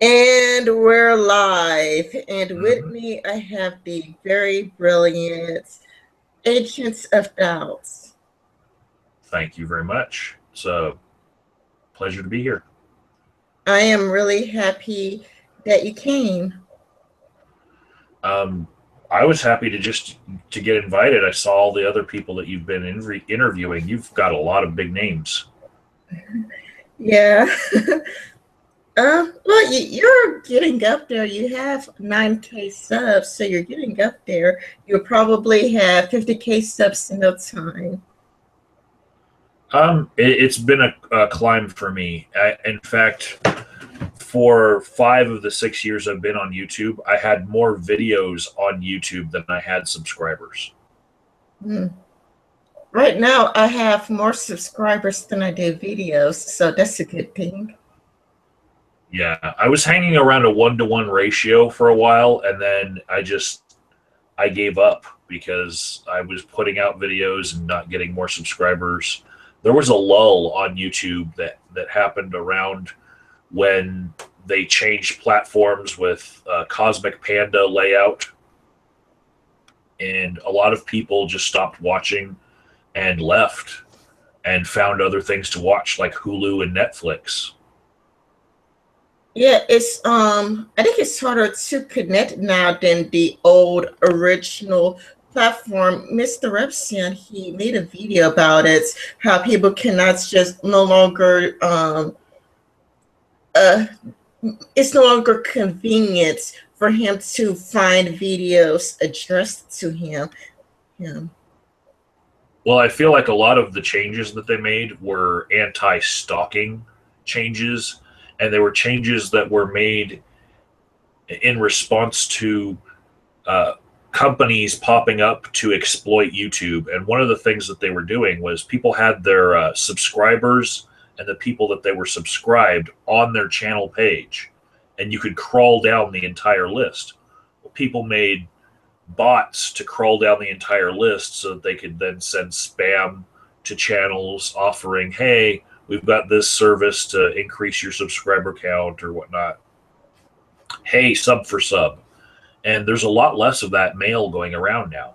And we're live. And with Hmm. me, I have the very brilliant Agents of Doubts. Thank you very much. It's a pleasure to be here. I am really happy that you came. Um, I was happy to get invited. I saw all the other people that you've been interviewing. You've got a lot of big names. Yeah. Well, you're getting up there. You have 9K subs, so you're getting up there. You'll probably have 50K subs in no time. It's been a climb for me. In fact, for 5 of the 6 years I've been on YouTube, I had more videos on YouTube than I had subscribers. Hmm. Right now, I have more subscribers than I do videos, so that's a good thing. Yeah, I was hanging around a 1-to-1 ratio for a while, and then I gave up because I was putting out videos and not getting more subscribers. There was a lull on YouTube that happened around when they changed platforms with Cosmic Panda layout, and a lot of people just stopped watching and left and found other things to watch like Hulu and Netflix. Yeah, it's I think it's harder to connect now than the old original platform. Mr. Epstein, he made a video about it, how people cannot just no longer uh it's no longer convenient for him to find videos addressed to him. Yeah. Well, I feel like a lot of the changes that they made were anti-stalking changes, and they were changes that were made in response to uh, companies popping up to exploit YouTube. And one of the things that they were doing was people had their subscribers and the people that they were subscribed on their channel page, and you could crawl down the entire list. Well, people made bots to crawl down the entire list so that they could then send spam to channels offering, hey, we've got this service to increase your subscriber count or whatnot. Hey, sub for sub. And there's a lot less of that mail going around now.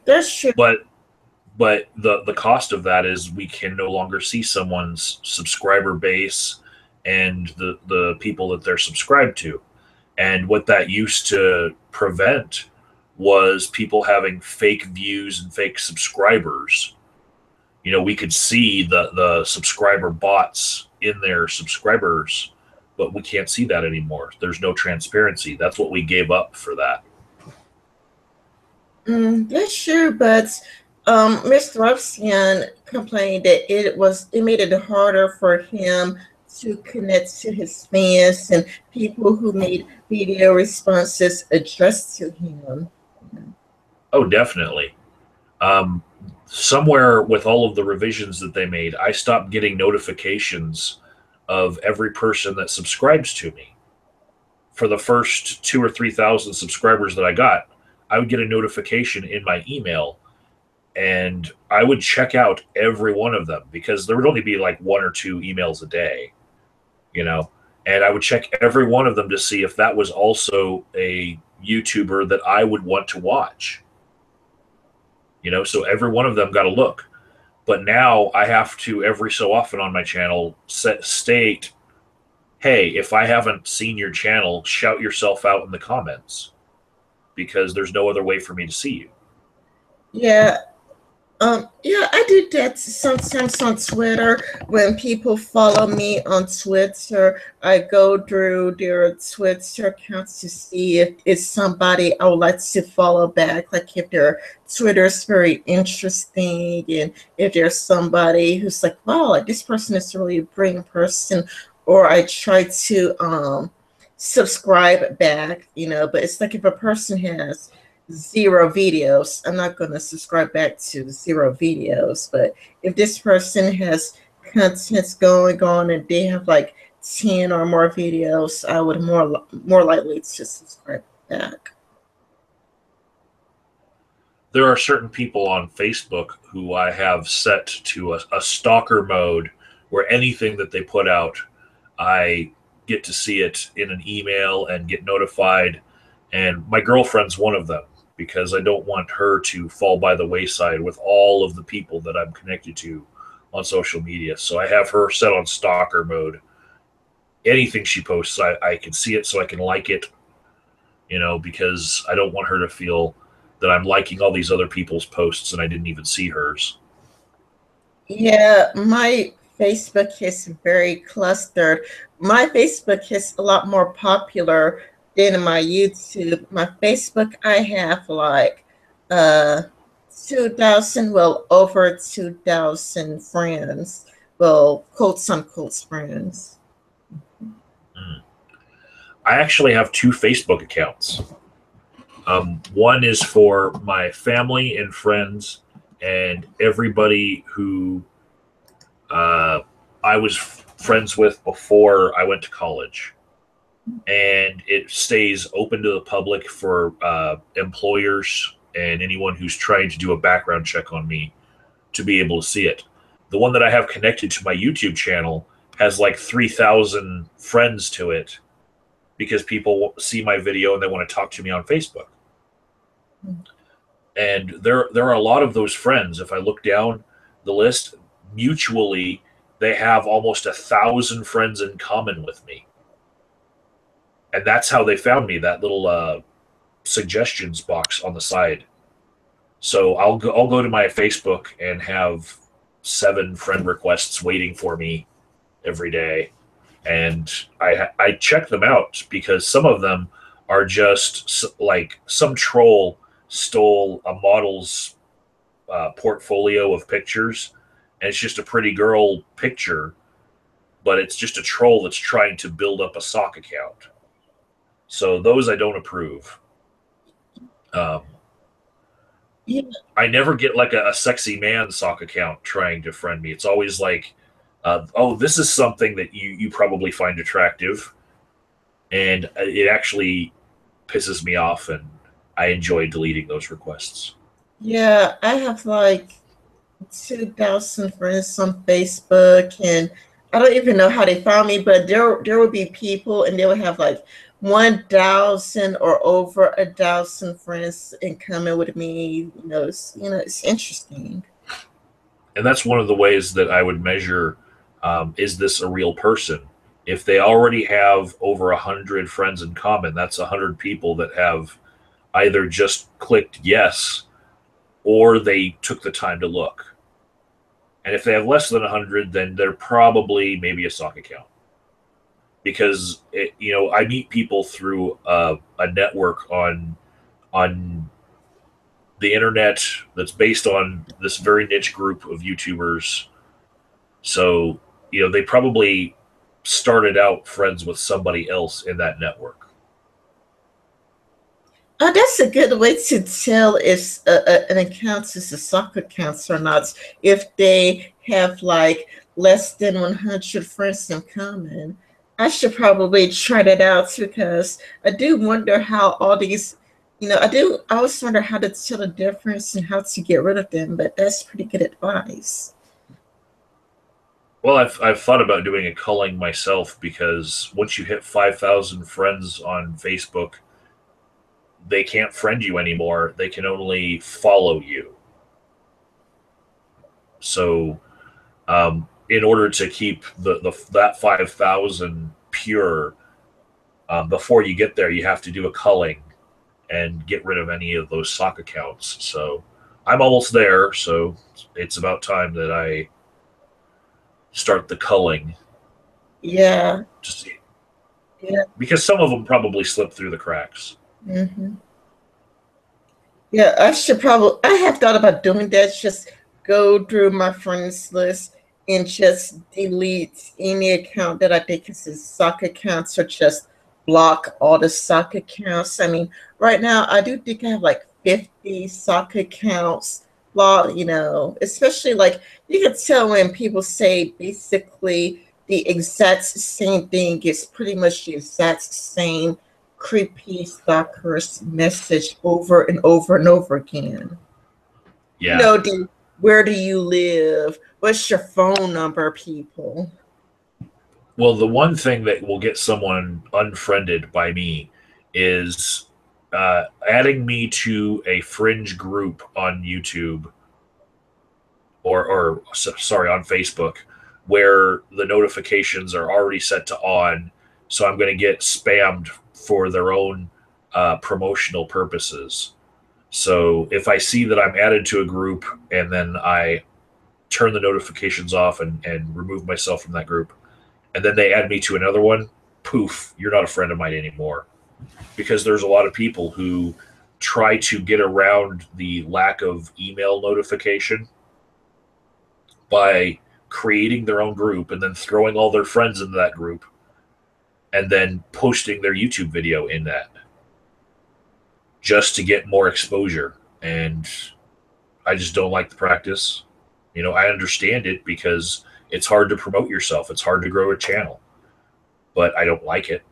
That's true. But the cost of that is we can no longer see someone's subscriber base and the people that they're subscribed to. And what that used to prevent was people having fake views and fake subscribers. You know, we could see the subscriber bots in their subscribers, but we can't see that anymore. There's no transparency. That's what we gave up for that. That's true, but Mr. Epstein complained that it made it harder for him to connect to his fans and people who made video responses addressed to him. Oh, definitely. Um, Somewhere with all of the revisions that they made, I stopped getting notifications of every person that subscribes to me. For the first 2 or 3 thousand subscribers that I got, I would get a notification in my email, and I would check out every one of them because there would only be like 1 or 2 emails a day, you know, and I would check every one of them to see if that was also a YouTuber that I would want to watch, you know, so every one of them got a look. But now I have to every so often on my channel state, hey, if I haven't seen your channel, shout yourself out in the comments because there's no other way for me to see you. Yeah, yeah, I do that sometimes on Twitter. When people follow me on Twitter, I go through their Twitter accounts to see if it's somebody I would like to follow back, like if their Twitter is very interesting and if there's somebody who's like, wow, like this person is really a brilliant person, or I try to subscribe back, but it's like if a person has zero videos, I'm not going to subscribe back to zero videos. But if this person has contents going on and they have like 10 or more videos, I would more likely to subscribe back. There are certain people on Facebook who I have set to a stalker mode where anything that they put out, I get to see it in an email and get notified. And my girlfriend's one of them because I don't want her to fall by the wayside with all of the people that I'm connected to on social media. So I have her set on stalker mode. Anything she posts, I can see it so I can like it, because I don't want her to feel that I'm liking all these other people's posts and I didn't even see hers. Yeah, my Facebook is very clustered. My Facebook is a lot more popular than my YouTube. My Facebook, I have like uh 2,000, well, over 2,000 friends. Well, quotes unquote friends. Mm. I actually have two Facebook accounts. One is for my family and friends and everybody who I was friends with before I went to college. And it stays open to the public for employers and anyone who's trying to do a background check on me to be able to see it. The one that I have connected to my YouTube channel has like 3,000 friends to it because people see my video and they want to talk to me on Facebook. And there are a lot of those friends. If I look down the list, mutually, they have almost 1,000 friends in common with me. And that's how they found me, that little suggestions box on the side. So I'll go to my Facebook and have 7 friend requests waiting for me every day. And I check them out because some of them are just like some troll stole a model's portfolio of pictures, and it's just a pretty girl picture, but it's just a troll that's trying to build up a sock account. So those I don't approve. Yeah. I never get like a sexy man sock account trying to friend me. It's always like, oh, this is something that you probably find attractive. And it actually pisses me off, and I enjoy deleting those requests. Yeah, I have like 2,000 friends on Facebook, and I don't even know how they found me, but there would be people, and they would have like 1,000 or over 1,000 friends in common with me. It's interesting. And that's one of the ways that I would measure, is this a real person? If they already have over 100 friends in common, that's 100 people that have either just clicked yes or they took the time to look. And if they have less than 100, then they're probably maybe a sock account. Because I meet people through a network on the internet that's based on this very niche group of YouTubers. So they probably started out friends with somebody else in that network. Oh, that's a good way to tell if an account is a sock account or not. If they have like less than 100 friends in common, I should probably try that out because I do wonder how all these, I always wonder how to tell the difference and how to get rid of them. But that's pretty good advice. Well, I've thought about doing a culling myself because once you hit 5,000 friends on Facebook, they can't friend you anymore. They can only follow you. So, in order to keep that 5,000 pure, before you get there, you have to do a culling and get rid of any of those sock accounts. So, I'm almost there. So it's about time that I start the culling. Yeah. To see, Yeah. because some of them probably slip through the cracks. Mm-hmm. Yeah, I have thought about doing that. Just go through my friends list and just delete any account that I think is a sock accounts or just block all the sock accounts. I mean, right now I do think I have like 50 sock accounts blocked, especially like you can tell when people say basically the exact same thing is pretty much the exact same creepy stalker's message over and over and over again. Yeah. Where do you live? What's your phone number, people? Well, the one thing that will get someone unfriended by me is adding me to a Fringe group on YouTube or on Facebook, where the notifications are already set to on. So I'm going to get spammed for their own promotional purposes. So if I see that I'm added to a group and then I turn the notifications off and remove myself from that group, and then they add me to another one, poof, you're not a friend of mine anymore. Because there's a lot of people who try to get around the lack of email notification by creating their own group and then throwing all their friends into that group and then posting their YouTube video in that just to get more exposure. And I just don't like the practice. I understand it because it's hard to promote yourself, it's hard to grow a channel, but I don't like it.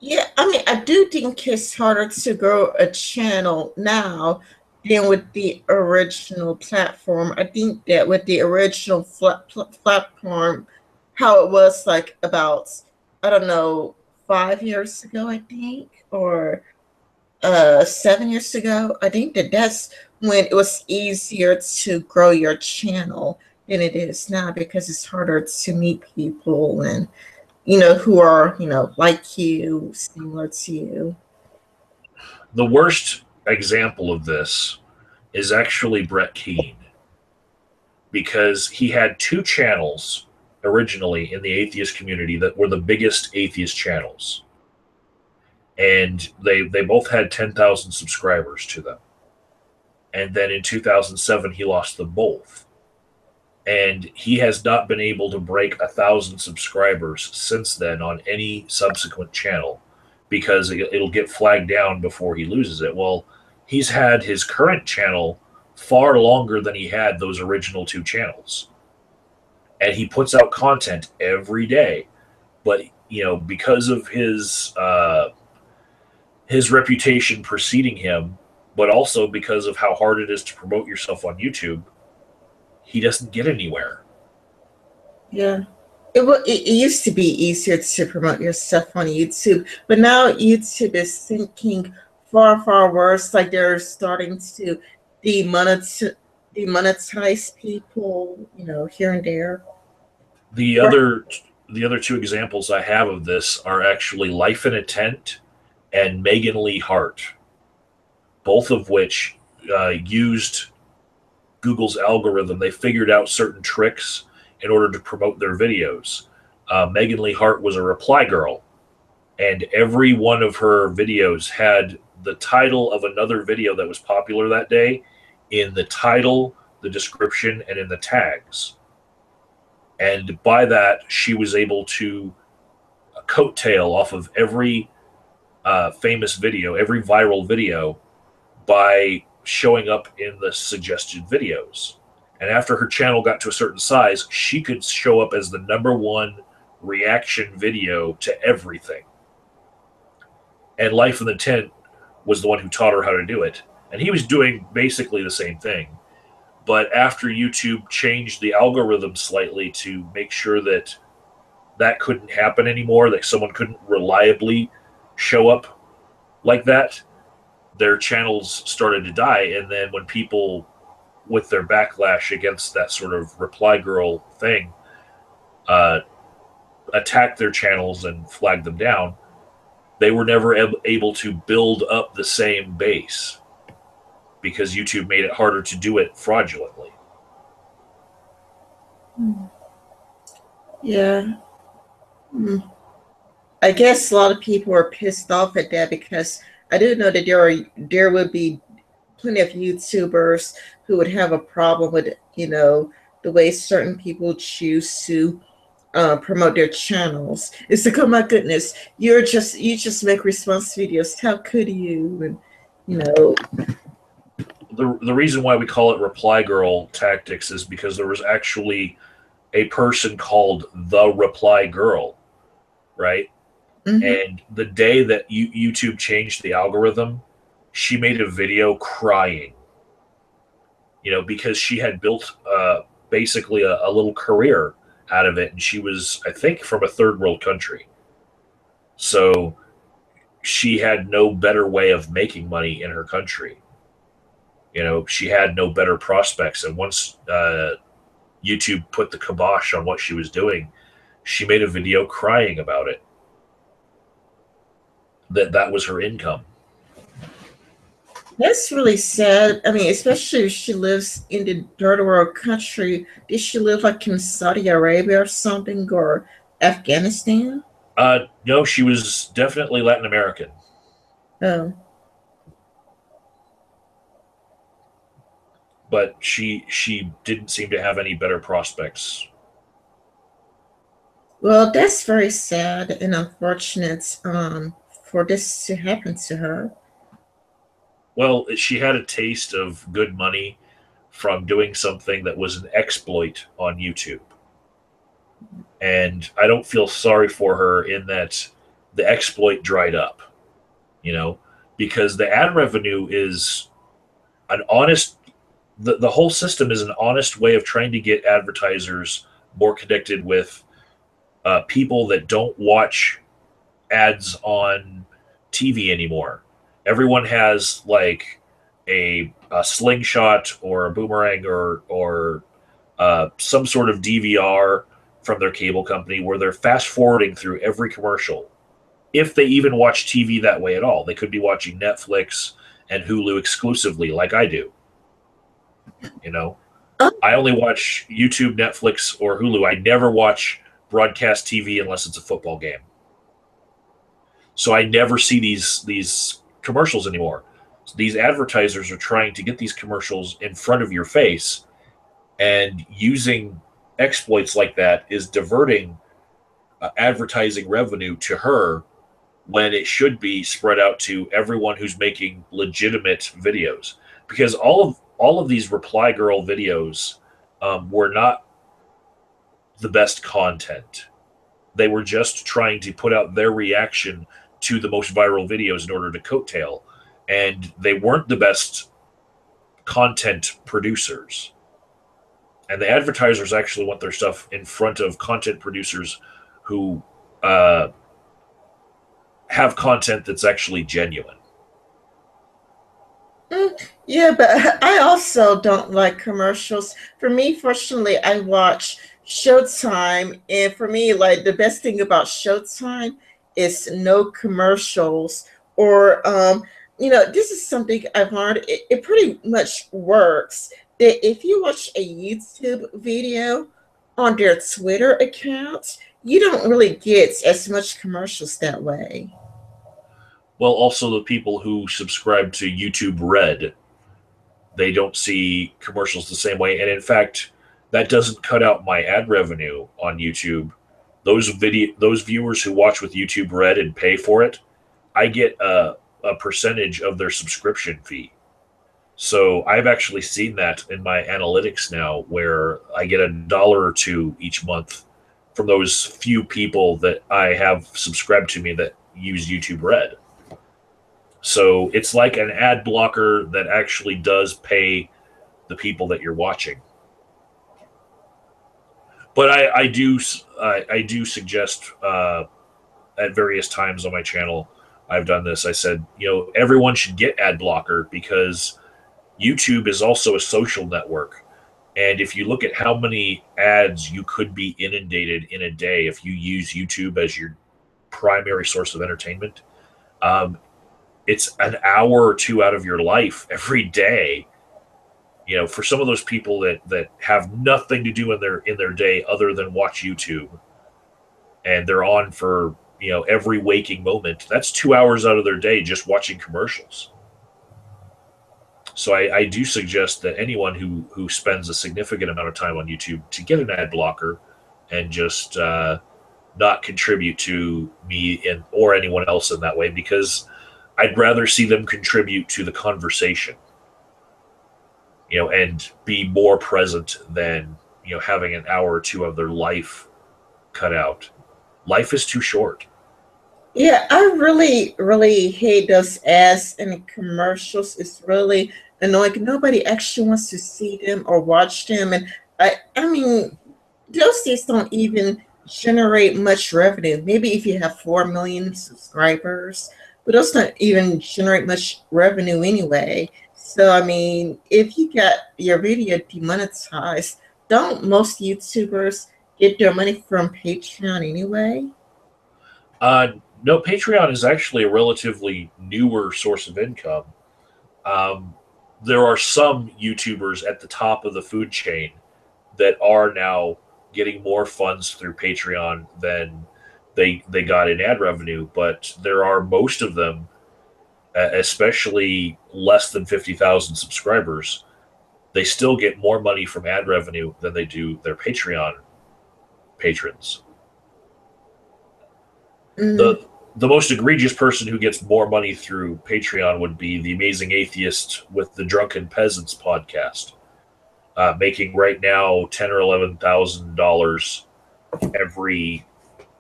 Yeah, I mean, I do think it's harder to grow a channel now than with the original platform. I think that with the original platform, how it was like about, I don't know, 5 years ago, I think, or 7 years ago, I think that's when it was easier to grow your channel than it is now because it's harder to meet people and who are, like you, similar to you. The worst example of this is actually Brett Keane, because he had two channels originally in the atheist community that were the biggest atheist channels. And they both had 10,000 subscribers to them. And then in 2007, he lost them both. And he has not been able to break 1,000 subscribers since then on any subsequent channel because it'll get flagged down before he loses it. Well, he's had his current channel far longer than he had those original two channels. And he puts out content every day. But, because of his reputation preceding him, but also because of how hard it is to promote yourself on YouTube, he doesn't get anywhere. Yeah. It used to be easier to promote yourself on YouTube, but now YouTube is thinking far, far worse. Like they're starting to demonetize, demonetize people, here and there. The other the other two examples I have of this are actually Life in a Tent and Megan Lee Hart, both of which used Google's algorithm. They figured out certain tricks in order to promote their videos. Megan Lee Hart was a reply girl, and every one of her videos had the title of another video that was popular that day in the title, the description, and in the tags. And by that, she was able to coattail off of every famous video, every viral video, by showing up in the suggested videos. And after her channel got to a certain size, she could show up as the #1 reaction video to everything. And Life in the Tent was the one who taught her how to do it. And he was doing basically the same thing. But after YouTube changed the algorithm slightly to make sure that that couldn't happen anymore, that someone couldn't reliably show up like that, their channels started to die. And then when people, with their backlash against that sort of reply girl thing, attacked their channels and flagged them down, they were never able to build up the same base because YouTube made it harder to do it fraudulently. Yeah. I guess a lot of people are pissed off at that because I do know that there would be plenty of YouTubers who would have a problem with, the way certain people choose to promote their channels. It's like, oh my goodness, you just make response videos. How could you? And the reason why we call it reply girl tactics is because there was actually a person called the reply girl, right? mm-hmm. And the day that YouTube changed the algorithm, she made a video crying, because she had built basically a little career out of it, and she was, I think, from a third world country. So she had no better way of making money in her country. She had no better prospects. And once YouTube put the kibosh on what she was doing, she made a video crying about it. That was her income. That's really sad. I mean, especially if she lives in the third world country. Did she live like in Saudi Arabia or something, or Afghanistan? No, she was definitely Latin American, Oh, but she didn't seem to have any better prospects. well, that's very sad and unfortunate. For this to happen to her. Well, she had a taste of good money from doing something that was an exploit on YouTube. And I don't feel sorry for her in that the exploit dried up, you know, because the ad revenue is an honest, the whole system is an honest way of trying to get advertisers more connected with people that don't watch ads on TV anymore. Everyone has like a slingshot or a boomerang or some sort of DVR from their cable company where they're fast forwarding through every commercial. If they even watch TV that way at all, they could be watching Netflix and Hulu exclusively, like I do. You know, Oh, I only watch YouTube, Netflix, or Hulu. I never watch broadcast TV unless it's a football game. So I never see these commercials anymore. So these advertisers are trying to get these commercials in front of your face, and using exploits like that is diverting advertising revenue to her when it should be spread out to everyone who's making legitimate videos. Because all of these reply girl videos were not the best content. They were just trying to put out their reaction to the most viral videos in order to coattail, and they weren't the best content producers. And the advertisers actually want their stuff in front of content producers who uh, have content that's actually genuine. yeah, but I also don't like commercials. For me, fortunately, I watch Showtime, and for me, like the best thing about Showtime is no commercials. Or, this is something I've learned. It pretty much works that if you watch a YouTube video on their Twitter account, you don't really get as much commercials that way. Well, also the people who subscribe to YouTube Red, they don't see commercials the same way. And in fact, that doesn't cut out my ad revenue on YouTube. Those viewers who watch with YouTube Red and pay for it, I get a percentage of their subscription fee. So I've actually seen that in my analytics now, where I get $1 or two each month from those few people that I have subscribed to me that use YouTube Red. So it's like an ad blocker that actually does pay the people that you're watching. But I do suggest at various times on my channel I've done this. I said, everyone should get ad blocker because YouTube is also a social network. And if you look at how many ads you could be inundated in a day if you use YouTube as your primary source of entertainment, um, it's an hour or two out of your life every day. For some of those people that have nothing to do in their day other than watch YouTube, and they're on for every waking moment. That's 2 hours out of their day just watching commercials. So I do suggest that anyone who spends a significant amount of time on YouTube to get an ad blocker and just not contribute to me or anyone else in that way, because I'd rather see them contribute to the conversation, and be more present than having an hour or two of their life cut out. Life is too short. Yeah, I really, really hate those ads and commercials. It's really annoying. Nobody actually wants to see them or watch them. And I mean, those things don't even generate much revenue. Maybe if you have 4 million subscribers, but those don't even generate much revenue anyway. So, I mean, if you got your video demonetized, don't most YouTubers get their money from Patreon anyway? Uh, no, Patreon is actually a relatively newer source of income. Um, there are some YouTubers at the top of the food chain that are now getting more funds through Patreon than they got in ad revenue, but there are most of them, especially less than 50,000 subscribers, they still get more money from ad revenue than they do their Patreon patrons. Mm, The most egregious person who gets more money through Patreon would be the amazing atheist with the Drunken Peasants podcast, making right now $10,000 or $11,000 every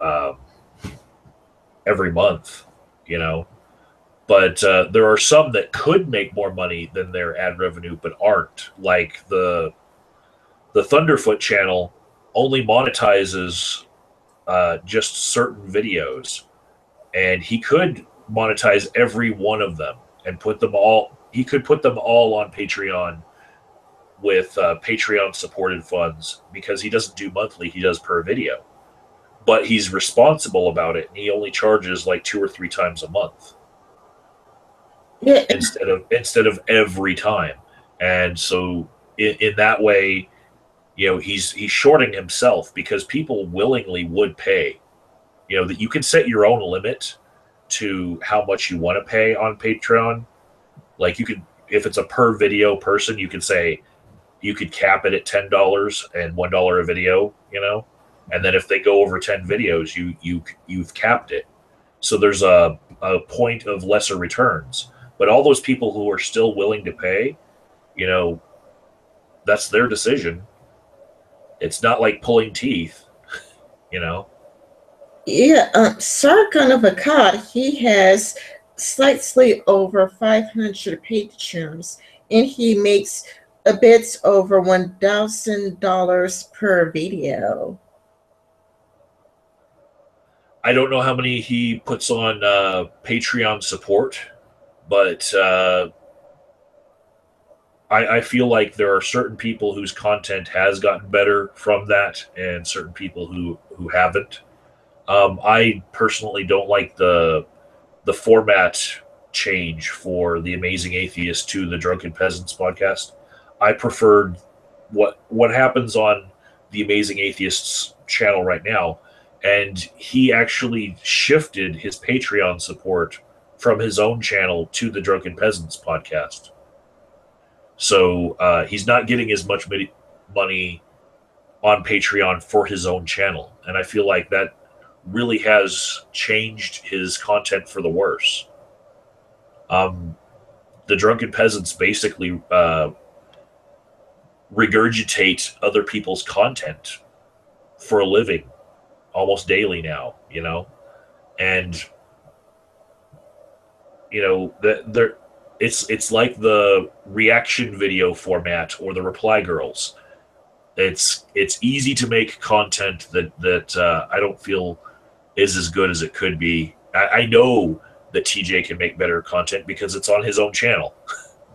um, every month. You know, but there are some that could make more money than their ad revenue, but aren't. Like the Thunderfoot channel only monetizes just certain videos, and he could monetize every one of them and put them all. He could put them all on Patreon with Patreon supported funds because he doesn't do monthly; he does per video. But he's responsible about it, and he only charges like 2 or 3 times a month yeah, instead of every time. And so in that way, he's shorting himself because people willingly would pay. That you can set your own limit to how much you want to pay on Patreon. Like you could, if it's a per video person, you could say you could cap it at $10 and $1 a video. And then if they go over 10 videos, you've capped it. So there's a point of lesser returns. But all those people who are still willing to pay, you know, that's their decision. It's not like pulling teeth, you know. yeah. Sargon of Akkad, he has slightly over 500 patrons, and he makes a bit over $1,000 per video. I don't know how many he puts on Patreon support, but I feel like there are certain people whose content has gotten better from that, and certain people who haven't. I personally don't like the format change for the Amazing Atheist to the Drunken Peasants podcast. I preferred what happens on the Amazing Atheist's channel right now, and he actually shifted his Patreon support from his own channel to the Drunken Peasants podcast. So he's not getting as much money on Patreon for his own channel, and I feel like that really has changed his content for the worse. Um, the Drunken Peasants basically regurgitate other people's content for a living almost daily now, and that they're it's like the reaction video format or the reply girls. It's easy to make content that I don't feel is as good as it could be. I know that TJ can make better content because it's on his own channel.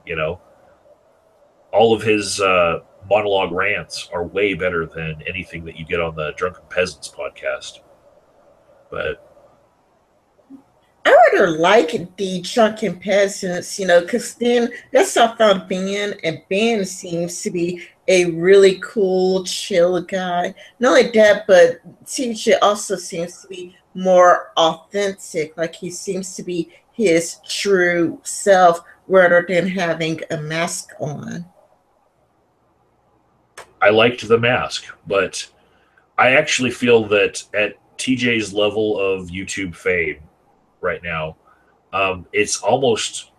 you know, all of his monologue rants are way better than anything that you get on the Drunken Peasants podcast. But I rather like the Drunken Peasants, because then that's how I found Ben, and Ben seems to be a really cool, chill guy. Not only that, but TJ also seems to be more authentic. Like he seems to be his true self rather than having a mask on. I liked The Mask, but I actually feel that at TJ's level of YouTube fame right now, it's almost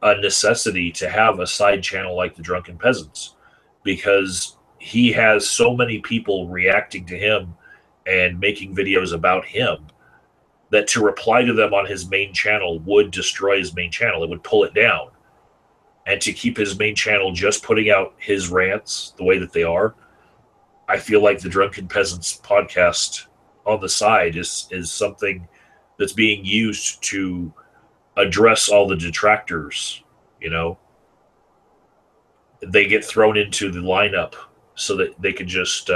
a necessity to have a side channel like the Drunken Peasants because he has so many people reacting to him and making videos about him that to reply to them on his main channel would destroy his main channel. It would pull it down. And to keep his main channel just putting out his rants the way that they are, I feel like the Drunken Peasants podcast on the side is something that's being used to address all the detractors. You know, they get thrown into the lineup so that they can just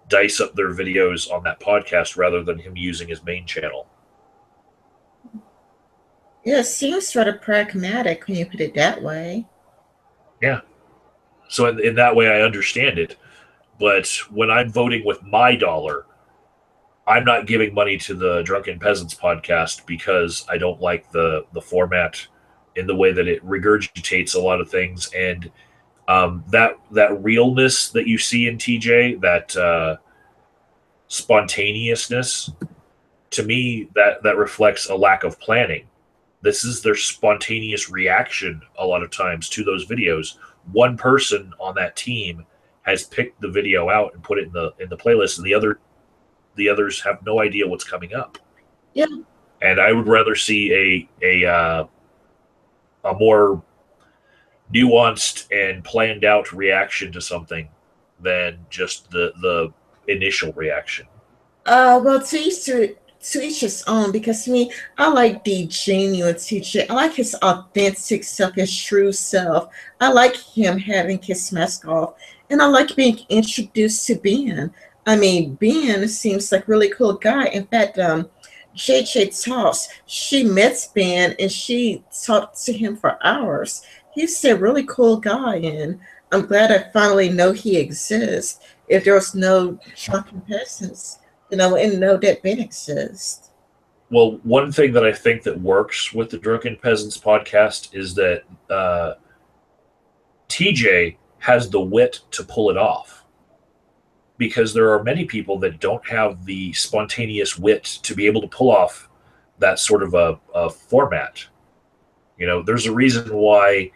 dice up their videos on that podcast rather than him using his main channel. Yeah, it seems sort of pragmatic when you put it that way. Yeah. So in that way, I understand it. But when I'm voting with my dollar, I'm not giving money to the Drunken Peasants podcast because I don't like the format in the way that it regurgitates a lot of things, and that realness that you see in TJ, that spontaneousness, to me that reflects a lack of planning. This is their spontaneous reaction a lot of times to those videos. One person on that team has picked the video out and put it in the playlist, and the others have no idea what's coming up. Yeah. And I would rather see a more nuanced and planned out reaction to something than just the initial reaction. Well, to each his own. Because to me, I like the genuine teacher. I like his authentic self, his true self. I like him having his mask off, and I like being introduced to Ben. I mean, Ben seems like a really cool guy. In fact, JJ Toss, she met Ben and she talked to him for hours. He's a really cool guy, and I'm glad I finally know he exists. If there was no Drunken Peasants, and know that Ben exists. Well, one thing that I think that works with the Drunken Peasants podcast is that TJ has the wit to pull it off, because there are many people that don't have the spontaneous wit to be able to pull off that sort of a format. You know, there's a reason why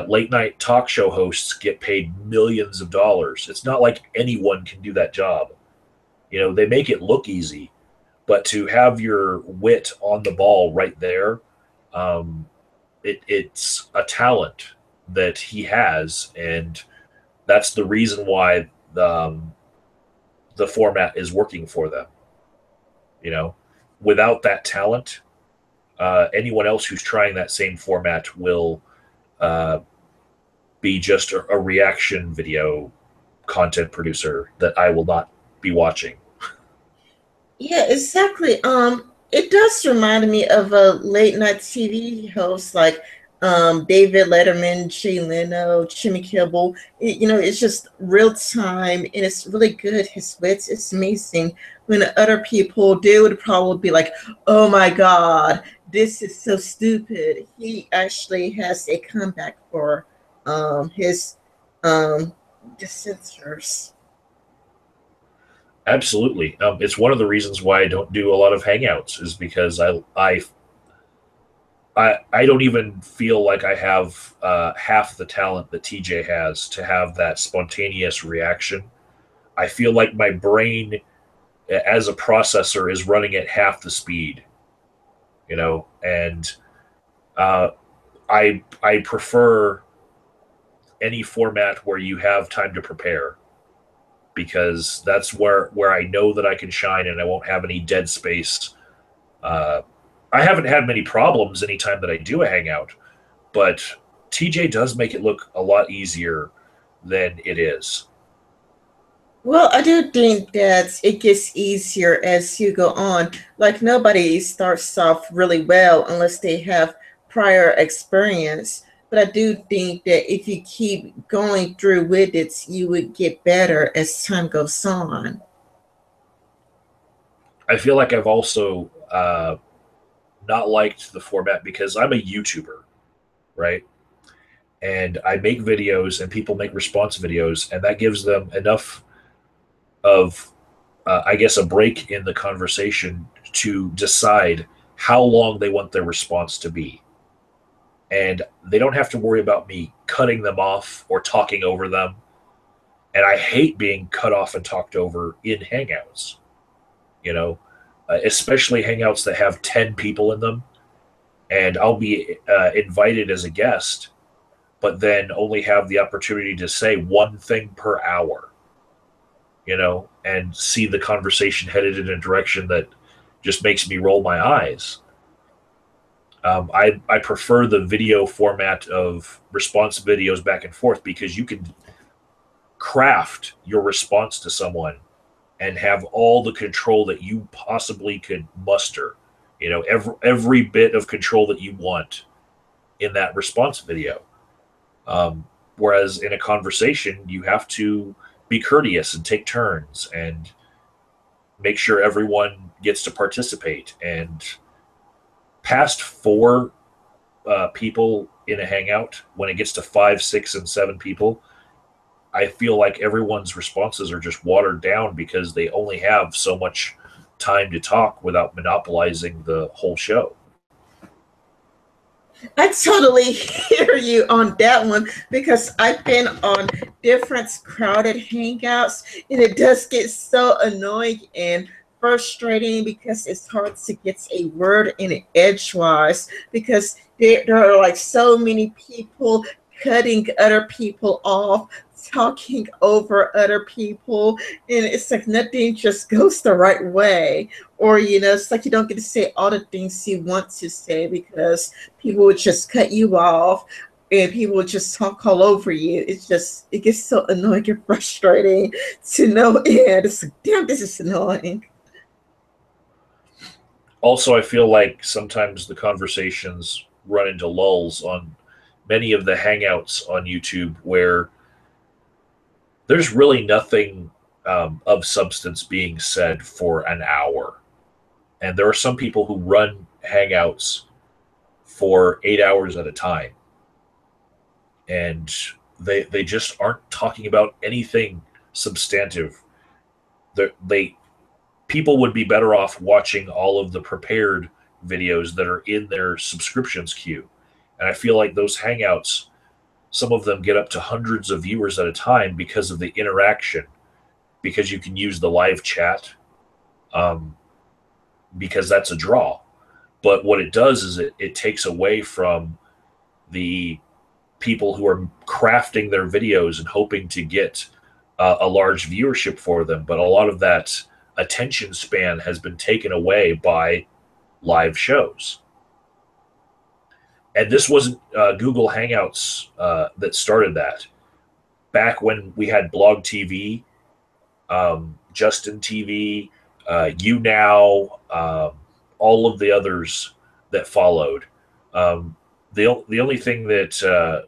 late night talk show hosts get paid millions of dollars. It's not like anyone can do that job. You know, they make it look easy, but to have your wit on the ball right there, it's a talent that he has, and that's the reason why the format is working for them. You know, without that talent, anyone else who's trying that same format will uh, be just a reaction video content producer that I will not be watching. Yeah, exactly. It does remind me of a late night TV host like David Letterman, Jay Leno, Jimmy Kimmel. It's just real time and it's really good. His wits, it's amazing. When other people do, would probably be like, "Oh my God, this is so stupid." He actually has a comeback for his dissenters. Absolutely, it's one of the reasons why I don't do a lot of hangouts, is because I don't even feel like I have half the talent that TJ has to have that spontaneous reaction. I feel like my brain as a processor is running at half the speed, you know, and uh, I prefer any format where you have time to prepare, because that's where I know that I can shine and I won't have any dead space. Uh, I haven't had many problems anytime that I do a hangout, but TJ does make it look a lot easier than it is. Well, I do think that it gets easier as you go on. Like, nobody starts off really well unless they have prior experience. But I do think that if you keep going through with it, you would get better as time goes on. I feel like I've also not liked the format because I'm a YouTuber, right? And I make videos and people make response videos, and that gives them enough of, I guess, a break in the conversation to decide how long they want their response to be. And they don't have to worry about me cutting them off or talking over them. And I hate being cut off and talked over in Hangouts, you know, especially Hangouts that have 10 people in them. And I'll be invited as a guest, but then only have the opportunity to say one thing per hour. and see the conversation headed in a direction that just makes me roll my eyes. I prefer the video format of response videos back and forth because you can craft your response to someone and have all the control that you possibly could muster. Every bit of control that you want in that response video. Whereas in a conversation, you have to be courteous and take turns and make sure everyone gets to participate. And past four people in a hangout, when it gets to 5, 6, and 7 people, I feel like everyone's responses are just watered down because they only have so much time to talk without monopolizing the whole show. I totally hear you on that one because I've been on different crowded hangouts and it does get so annoying and frustrating because it's hard to get a word in edgewise because there are like so many people cutting other people off, talking over other people, and it's like nothing just goes the right way. Or, it's like you don't get to say all the things you want to say because people would just cut you off and people would just talk all over you. It gets so annoying and frustrating to no end. It's like, damn, this is annoying. Also, I feel like sometimes the conversations run into lulls on many of the hangouts on YouTube where there's really nothing of substance being said for an hour. And there are some people who run hangouts for 8 hours at a time. And they just aren't talking about anything substantive. They People would be better off watching all of the prepared videos that are in their subscriptions queue. And I feel like those hangouts, some of them get up to hundreds of viewers at a time because of the interaction, because you can use the live chat, because that's a draw. But what it does is it takes away from the people who are crafting their videos and hoping to get a large viewership for them. But a lot of that attention span has been taken away by live shows. And this wasn't Google Hangouts that started that. Back when we had Blog TV, Justin TV, YouNow, all of the others that followed. The only thing that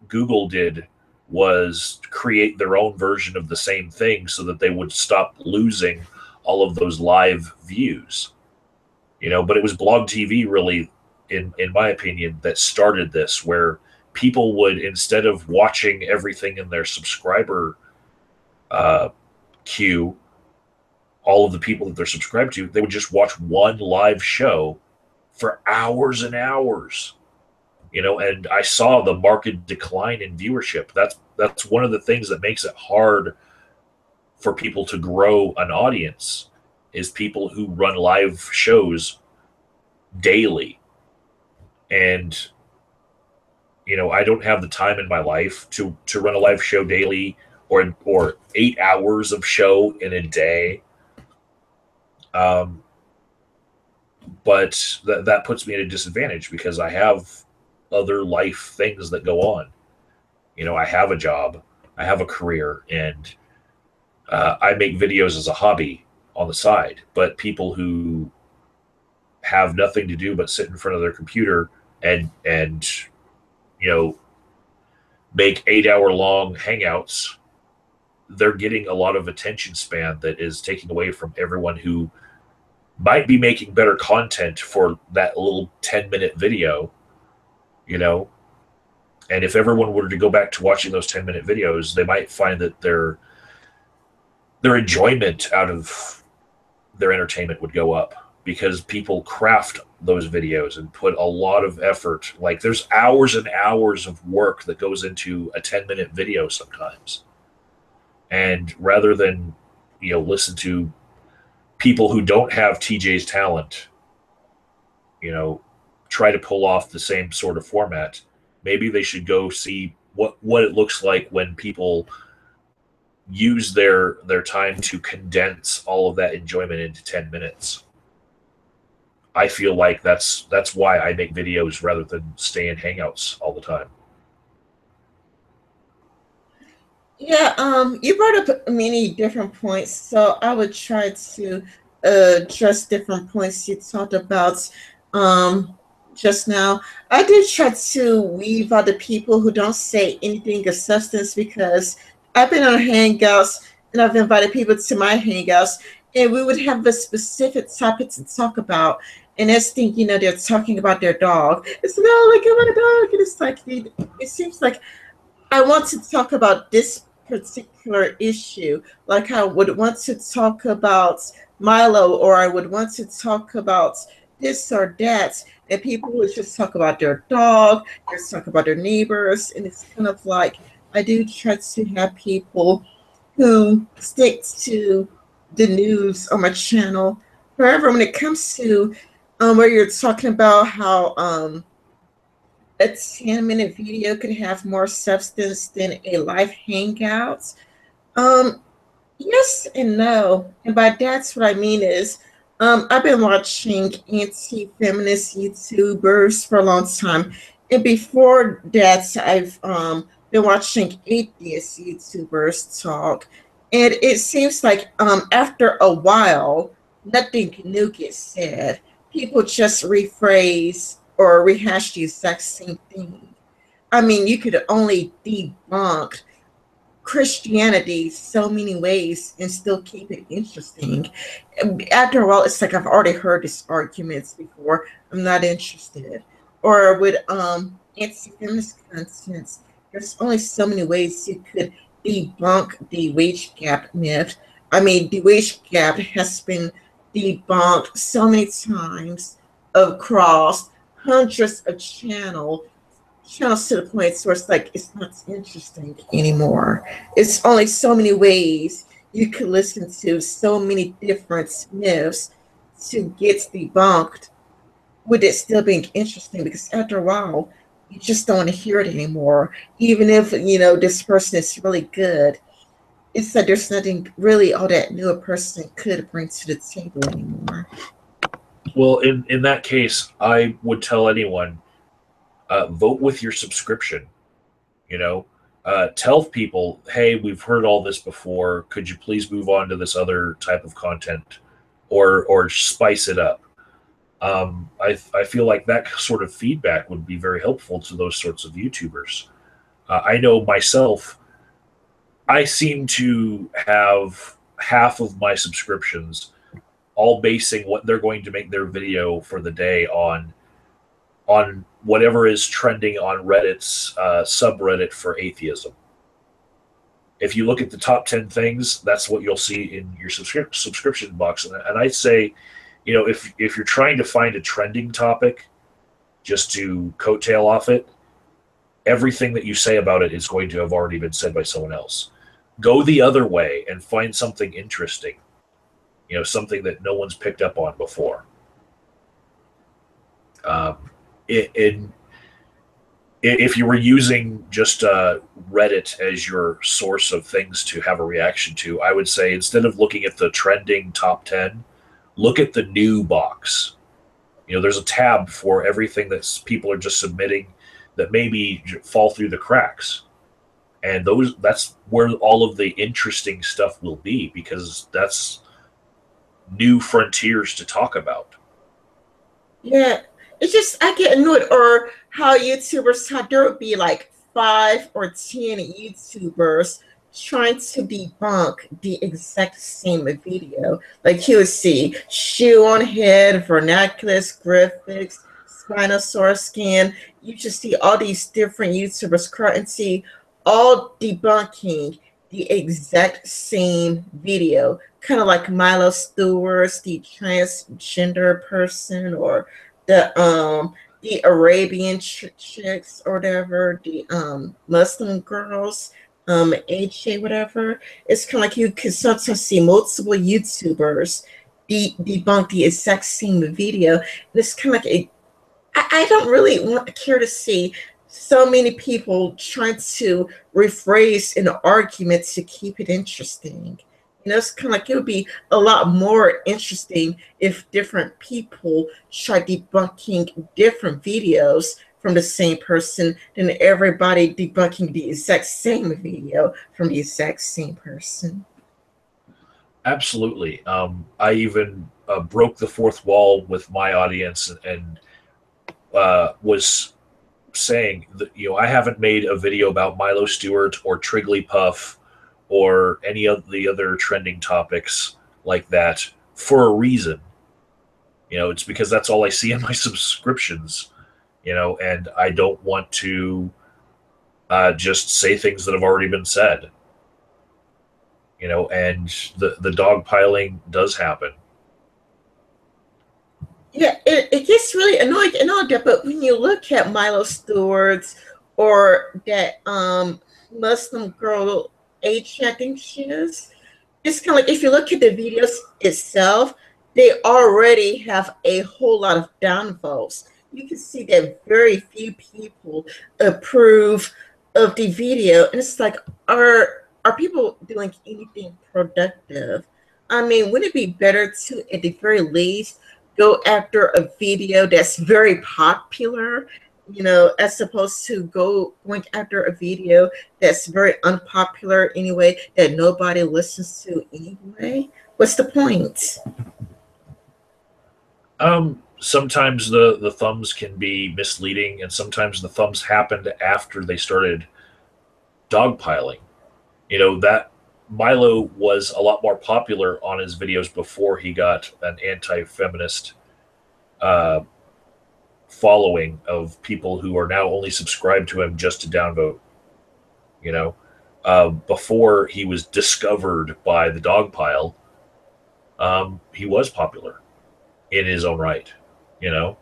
Google did was create their own version of the same thing so that they would stop losing all of those live views. But it was Blog TV really, in my opinion, that started this, where people would, instead of watching everything in their subscriber queue, all of the people that they're subscribed to, they would just watch one live show for hours and hours. And I saw the marked decline in viewership. That's one of the things that makes it hard for people to grow an audience, is people who run live shows daily. And I don't have the time in my life to run a live show daily, or 8 hours of show in a day. But that puts me at a disadvantage because I have other life things that go on. I have a job, I have a career, and I make videos as a hobby on the side. But people who have nothing to do but sit in front of their computer and make 8-hour long hangouts, they're getting a lot of attention span that is taking away from everyone who might be making better content for that little 10-minute video. And if everyone were to go back to watching those 10-minute videos, they might find that their enjoyment out of their entertainment would go up, because people craft those videos and put a lot of effort. Like, there's hours and hours of work that goes into a 10-minute video sometimes. And rather than, listen to people who don't have TJ's talent, try to pull off the same sort of format, maybe they should go see what it looks like when people use their time to condense all of that enjoyment into 10 minutes. I feel like that's why I make videos rather than stay in Hangouts all the time. Yeah, you brought up many different points, so I would try to address different points you talked about um, just now. I do try to weave out the people who don't say anything of substance because I've been on Hangouts and I've invited people to my Hangouts, and we would have a specific topic to talk about. And next thing you know, they're talking about their dog. It's no, like I want a dog, and it's like it seems like I want to talk about this particular issue. Like I would want to talk about Milo, or I would want to talk about this or that. And people would just talk about their dog, just talk about their neighbors. And it's kind of like I do try to have people who stick to the news on my channel. However, when it comes to where you're talking about how a 10-minute video could have more substance than a live hangout. Um, yes and no. And by that's what I mean is I've been watching anti-feminist YouTubers for a long time. And before that, I've been watching atheist YouTubers talk. And it seems like after a while, nothing new gets said. People just rephrase or rehash the exact same thing. I mean, you could only debunk Christianity so many ways and still keep it interesting. After a while, it's like I've already heard these arguments before. I'm not interested. Or with anti-feminist content, there's only so many ways you could debunk the wage gap myth. I mean, the wage gap has been debunked so many times across hundreds of channels to the point where it's like it's not interesting anymore. It's only so many ways you can listen to so many different myths to get debunked with it still being interesting, because after a while you just don't want to hear it anymore. Even if you know this person is really good, it's that there's nothing really all that new a person could bring to the table anymore. Well, in that case, I would tell anyone, vote with your subscription. You know, tell people, hey, we've heard all this before. Could you please move on to this other type of content, or spice it up? I feel like that sort of feedback would be very helpful to those sorts of YouTubers. I know myself, I seem to have half of my subscriptions all basing what they're going to make their video for the day on whatever is trending on Reddit's subreddit for atheism. If you look at the top 10 things, that's what you'll see in your subscription box. And I say, you know, if you're trying to find a trending topic just to coattail off it, everything that you say about it is going to have already been said by someone else. Go the other way and find something interesting, you know, something that no one's picked up on before. If you were using just Reddit as your source of things to have a reaction to, I would say instead of looking at the trending top 10, look at the new box. You know, there's a tab for everything that people are just submitting that maybe fall through the cracks. And that's where all of the interesting stuff will be, because that's new frontiers to talk about. Yeah, it's just I get annoyed, or how YouTubers, how there would be like 5 or 10 YouTubers trying to debunk the exact same video. Like you would see shoe on head, vernaculus, graphics, Spinosaurus scan. You just see all these different YouTubers currently all debunking the exact same video. Kind of like Milo Stewart's the transgender person, or the Arabian chicks or whatever, the Muslim girls, AJ whatever. It's kind of like you can sometimes see multiple YouTubers debunk the exact same video. And it's kind of like I don't really want care to see so many people trying to rephrase an argument to keep it interesting. It's kind of like it would be a lot more interesting if different people try debunking different videos from the same person than everybody debunking the exact same video from the exact same person. Absolutely. I even broke the fourth wall with my audience and was saying that, I haven't made a video about Milo Stewart or Trigglypuff or any of the other trending topics like that for a reason. It's because that's all I see in my subscriptions. And I don't want to just say things that have already been said. And the dog piling does happen. Yeah, it gets really annoying and all that, but when you look at Milo Stewart's or that Muslim girl age, I think she is, it's kind of like if you look at the videos itself, they already have a whole lot of downvotes. You can see that very few people approve of the video, and it's like, are people doing anything productive? I mean, wouldn't it be better to, at the very least, go after a video that's very popular, as opposed to going after a video that's very unpopular anyway, that nobody listens to anyway? What's the point? Sometimes the thumbs can be misleading, and sometimes the thumbs happened after they started dogpiling. That Milo was a lot more popular on his videos before he got an anti-feminist uh, following of people who are now only subscribed to him just to downvote. Before he was discovered by the dog pile, he was popular in his own right. You know.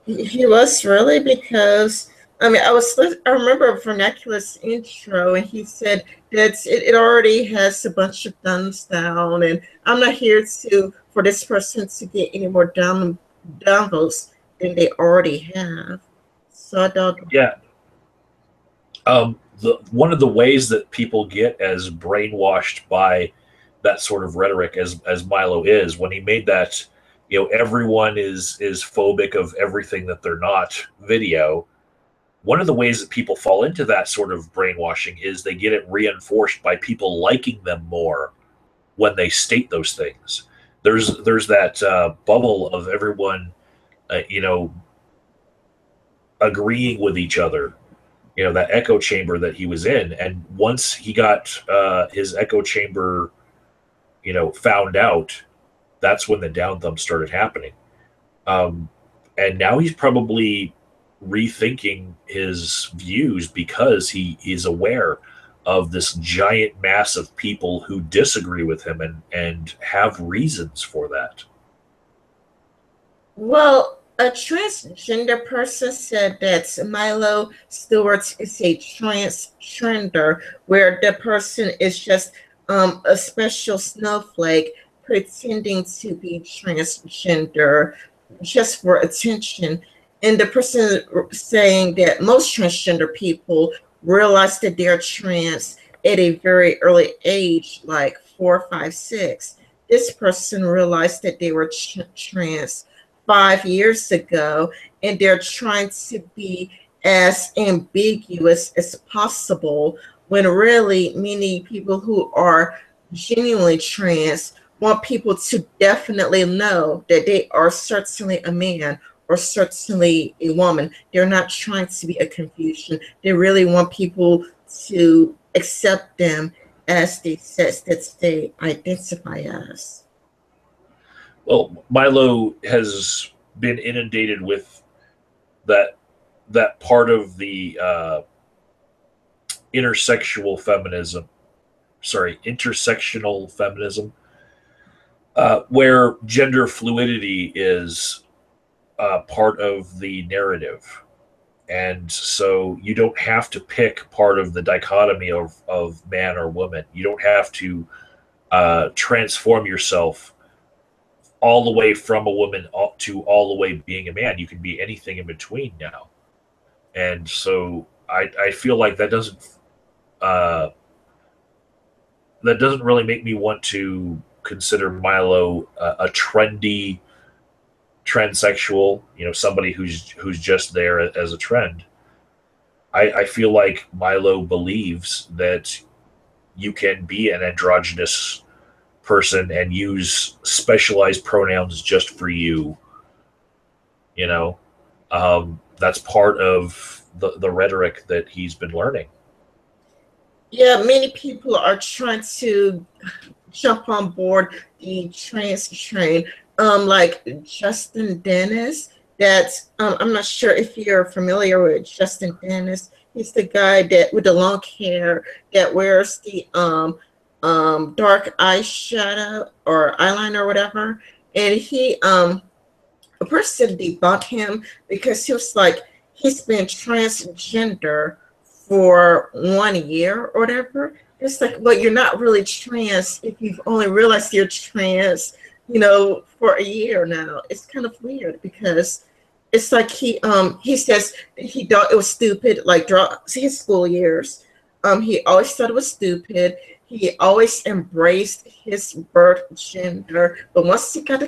He was really, because I mean I remember Vernacular's intro, and he said that it already has a bunch of thumbs down, and I'm not here to for this person to get any more downvotes than they already have. So I don't. Yeah. The one of the ways that people get as brainwashed by that sort of rhetoric as Milo is, when he made that, everyone is phobic of everything that they're not video. One of the ways that people fall into that sort of brainwashing is they get it reinforced by people liking them more when they state those things. There's that bubble of everyone, you know, agreeing with each other. That echo chamber that he was in, and once he got his echo chamber, found out, that's when the down thumb started happening. And now he's probably rethinking his views because he is aware of this giant mass of people who disagree with him and have reasons for that. Well, a transgender person said that Milo Stewart is a transgender, where the person is just a special snowflake pretending to be transgender just for attention. And the person saying that most transgender people realize that they're trans at a very early age, like 4, 5, 6. This person realized that they were trans 5 years ago, and they're trying to be as ambiguous as possible, when really many people who are genuinely trans want people to definitely know that they are certainly a man or certainly a woman. They're not trying to be a confusion. They really want people to accept them as the sex that they identify as. Well, Milo has been inundated with that part of the intersexual feminism. Sorry, intersectional feminism, where gender fluidity is part of the narrative. And so you don't have to pick part of the dichotomy of man or woman. You don't have to transform yourself all the way from a woman to all the way being a man. You can be anything in between now. And so I feel like uh, that doesn't really make me want to consider Milo a trendy transsexual, somebody who's just there as a trend. I feel like Milo believes that you can be an androgynous person and use specialized pronouns just for you. You know, that's part of the rhetoric that he's been learning. Yeah, many people are trying to jump on board the trans train. Like Justin Dennis. That's I'm not sure if you're familiar with Justin Dennis. He's the guy that with the long hair that wears the dark eyeshadow or eyeliner or whatever. And he a person debunked him because he was like he's been transgender for 1 year or whatever. It's like, well, you're not really trans if you've only realized you're trans, for a year now. It's kind of weird because it's like he says he thought it was stupid, like draw his school years. He always thought it was stupid. He always embraced his birth gender, but once he got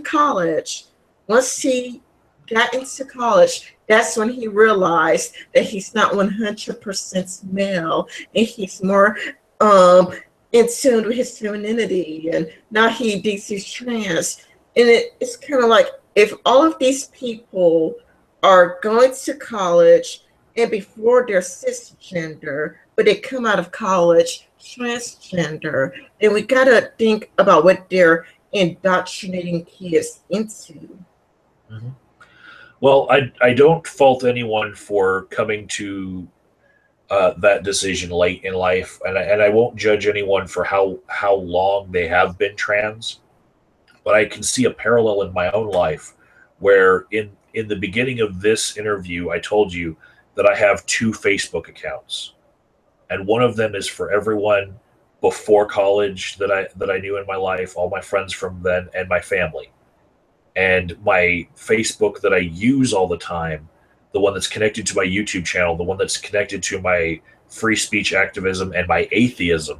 into college, that's when he realized that he's not 100% male and he's more um, in tune with his femininity. And now he thinks he's trans. And it's kind of like if all of these people are going to college and before they're cisgender, but they come out of college transgender, then we got to think about what they're indoctrinating kids into. Mm-hmm. Well, I don't fault anyone for coming to that decision late in life, and I won't judge anyone for how long they have been trans. But I can see a parallel in my own life, where in the beginning of this interview, I told you that I have two Facebook accounts, and one of them is for everyone before college that I knew in my life, all my friends from then, and my family. And my Facebook that I use all the time, the one that's connected to my YouTube channel, the one that's connected to my free speech activism and my atheism,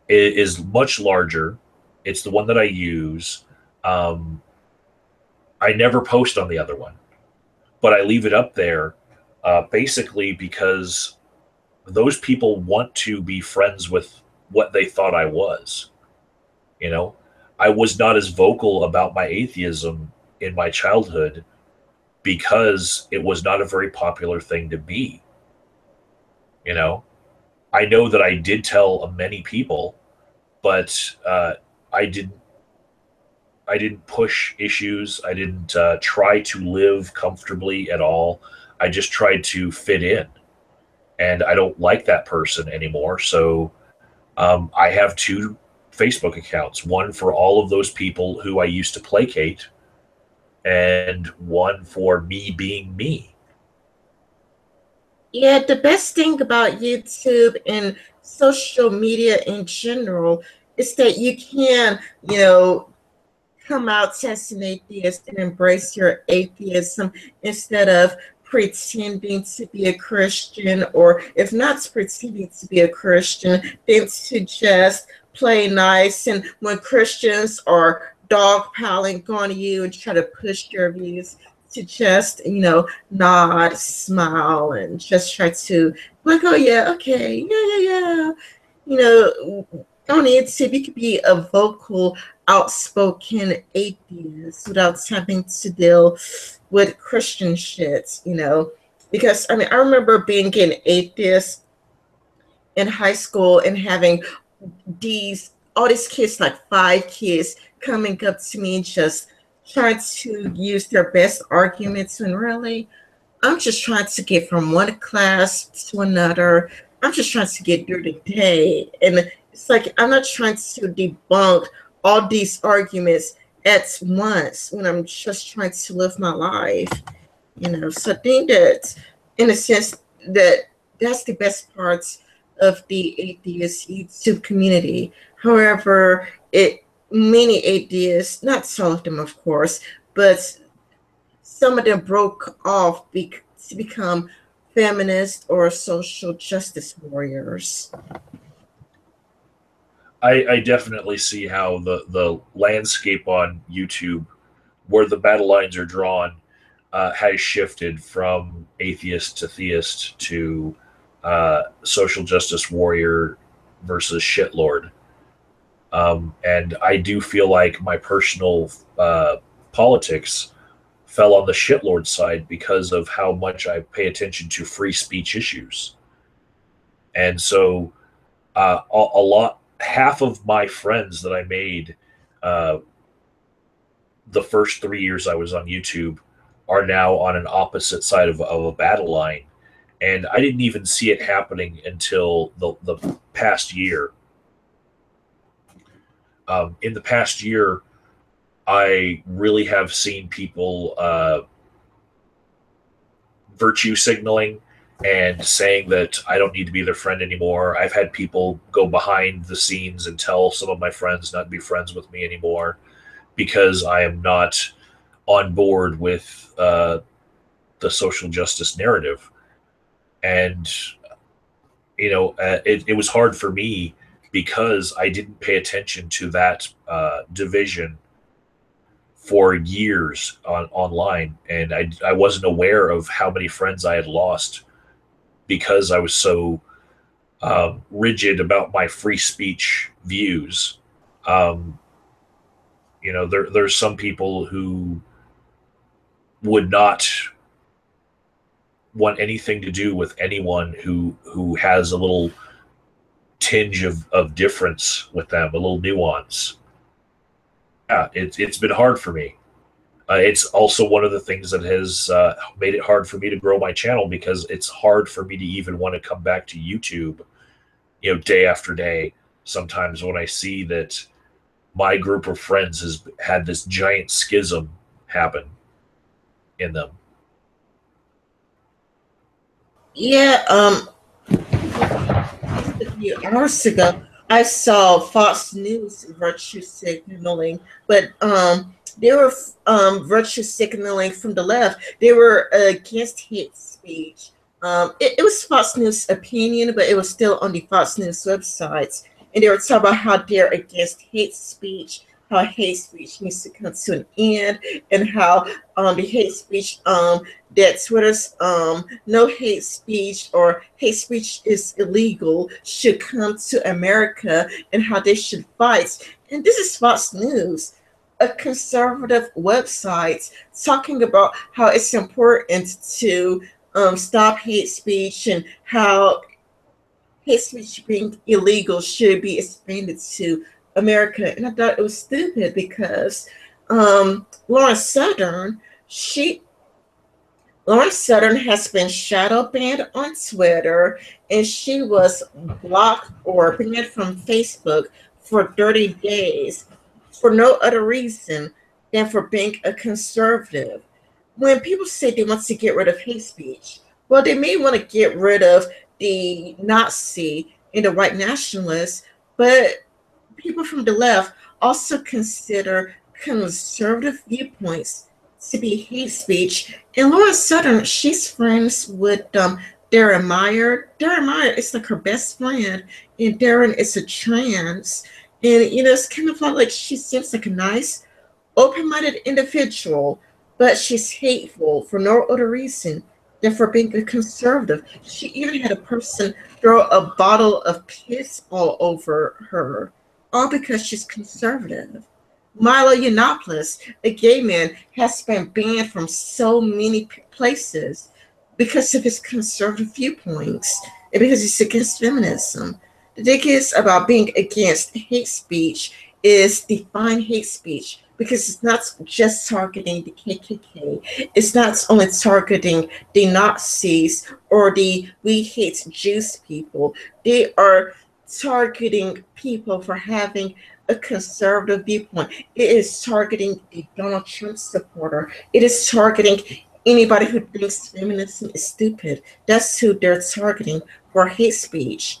is much larger. It's the one that I use. Um, I never post on the other one, but I leave it up there basically because those people want to be friends with what they thought I was. You know, I was not as vocal about my atheism in my childhood because it was not a very popular thing to be. You know, I know that I did tell many people, but I didn't. I didn't push issues. I didn't try to live comfortably at all. I just tried to fit in, and I don't like that person anymore. So I have two Facebook accounts: one for all of those people who I used to placate, and one for me being me. Yeah, the best thing about YouTube and social media in general is that you can, come out as an atheist and embrace your atheism instead of pretending to be a Christian, or if not pretending to be a Christian, then to just play nice. And when Christians are dogpiling on you and try to push your views, to just, nod, smile, and just try to, like, oh, yeah, okay, yeah. On YouTube, you could be a vocal, outspoken atheist without having to deal with Christian shit. Because I mean, I remember being an atheist in high school and having all these kids, like 5 kids, coming up to me and just trying to use their best arguments when really I'm just trying to get from one class to another. I'm just trying to get through the day. And it's like I'm not trying to debunk all these arguments at once when I'm just trying to live my life. So I think that in a sense that that's the best parts of the atheist YouTube community. However, it many atheists, not some of them of course, but some of them broke off to become feminists or social justice warriors. I definitely see how the landscape on YouTube, where the battle lines are drawn, has shifted from atheist to theist to social justice warrior versus shitlord. And I do feel like my personal politics fell on the shitlord side because of how much I pay attention to free speech issues. And so a lot, half of my friends that I made uh, the first 3 years I was on YouTube are now on an opposite side of a battle line. And I didn't even see it happening until the past year. In the past year, I really have seen people virtue signaling and saying that I don't need to be their friend anymore. I've had people go behind the scenes and tell some of my friends not to be friends with me anymore because I am not on board with the social justice narrative. And, it was hard for me because I didn't pay attention to that division for years online. And I wasn't aware of how many friends I had lost because I was so rigid about my free speech views. Um, there's some people who would not want anything to do with anyone who has a little tinge of difference with them, a little nuance. Yeah, it's been hard for me. It's also one of the things that has made it hard for me to grow my channel because it's hard for me to even want to come back to YouTube, day after day. Sometimes when I see that my group of friends has had this giant schism happen in them. Yeah, just a few hours ago, I saw Fox News virtue signaling, but they were virtue signaling from the left. They were against hate speech. It was Fox News opinion, but it was still on the Fox News websites, and they were talking about how they're against hate speech, how hate speech needs to come to an end, and how the hate speech that Twitter's no hate speech or hate speech is illegal should come to America and how they should fight. And this is Fox News, a conservative website, talking about how it's important to stop hate speech and how hate speech being illegal should be expanded to America. And I thought it was stupid because Lauren Southern, she Lauren Southern has been shadow banned on Twitter, and she was blocked or banned from Facebook for 30 days for no other reason than for being a conservative. When people say they want to get rid of hate speech, well, they may want to get rid of the Nazi and the white nationalists, but people from the left also consider conservative viewpoints to be hate speech. And Laura Southern, she's friends with Darren Meyer. Darren Meyer is like her best friend, and Darren is a trans. And it's kind of like she seems like a nice, open-minded individual, but she's hateful for no other reason than for being a conservative. She even had a person throw a bottle of piss all over her, all because she's conservative. Milo Yiannopoulos, a gay man, has been banned from so many places because of his conservative viewpoints and because he's against feminism. The thing is about being against hate speech is define hate speech because it's not just targeting the KKK. It's not only targeting the Nazis or the we hate Jews people. They are targeting people for having a conservative viewpoint. It is targeting the Donald Trump supporter. It is targeting anybody who thinks feminism is stupid. That's who they're targeting for hate speech.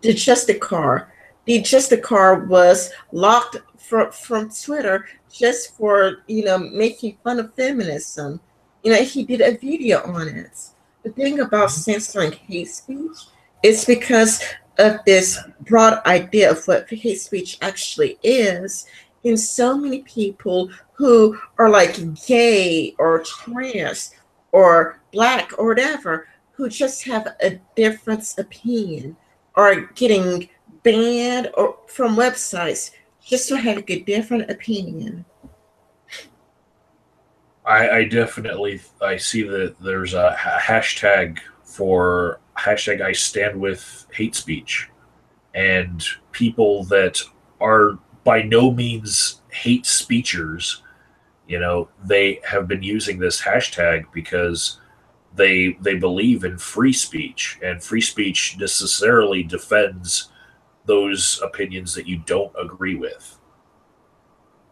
The Justicar. The Justicar was locked from Twitter just for making fun of feminism. He did a video on it. the thing about Mhm. censoring hate speech is because of this broad idea of what hate speech actually is. And so many people who are like gay or trans or black or whatever, who just have a different opinion, are getting banned or from websites just for having a different opinion. I definitely I see that there's a hashtag for hashtag I stand with hate speech, and people that are by no means hate speechers, they have been using this hashtag because they believe in free speech, and free speech necessarily defends those opinions that you don't agree with.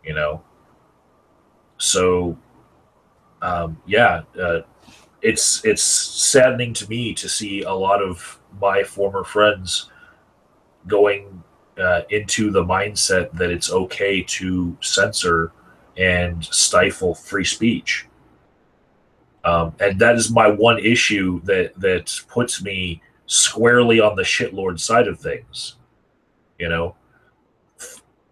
You know, so yeah, it's saddening to me to see a lot of my former friends going into the mindset that it's okay to censor and stifle free speech. And that is my one issue that puts me squarely on the shitlord side of things. You know,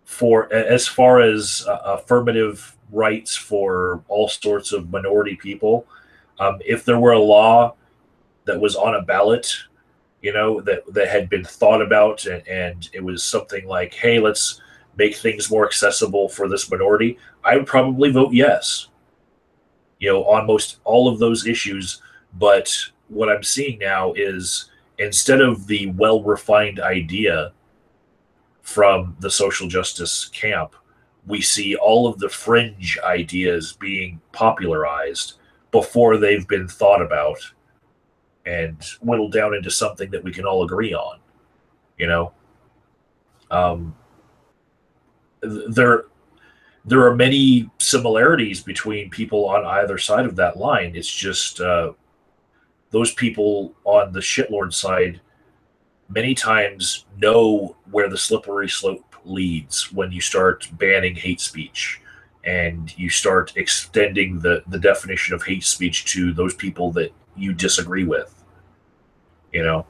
for as far as affirmative rights for all sorts of minority people, if there were a law that was on a ballot, that had been thought about, and it was something like, hey, let's make things more accessible for this minority, I would probably vote yes, on most all of those issues. But what I'm seeing now is, instead of the well refined idea from the social justice camp, we see all of the fringe ideas being popularized before they've been thought about and whittled down into something that we can all agree on. You know, um, there there are many similarities between people on either side of that line. It's just those people on the shitlord side many times know where the slippery slope leads when you start banning hate speech and you start extending the definition of hate speech to those people that you disagree with, you know?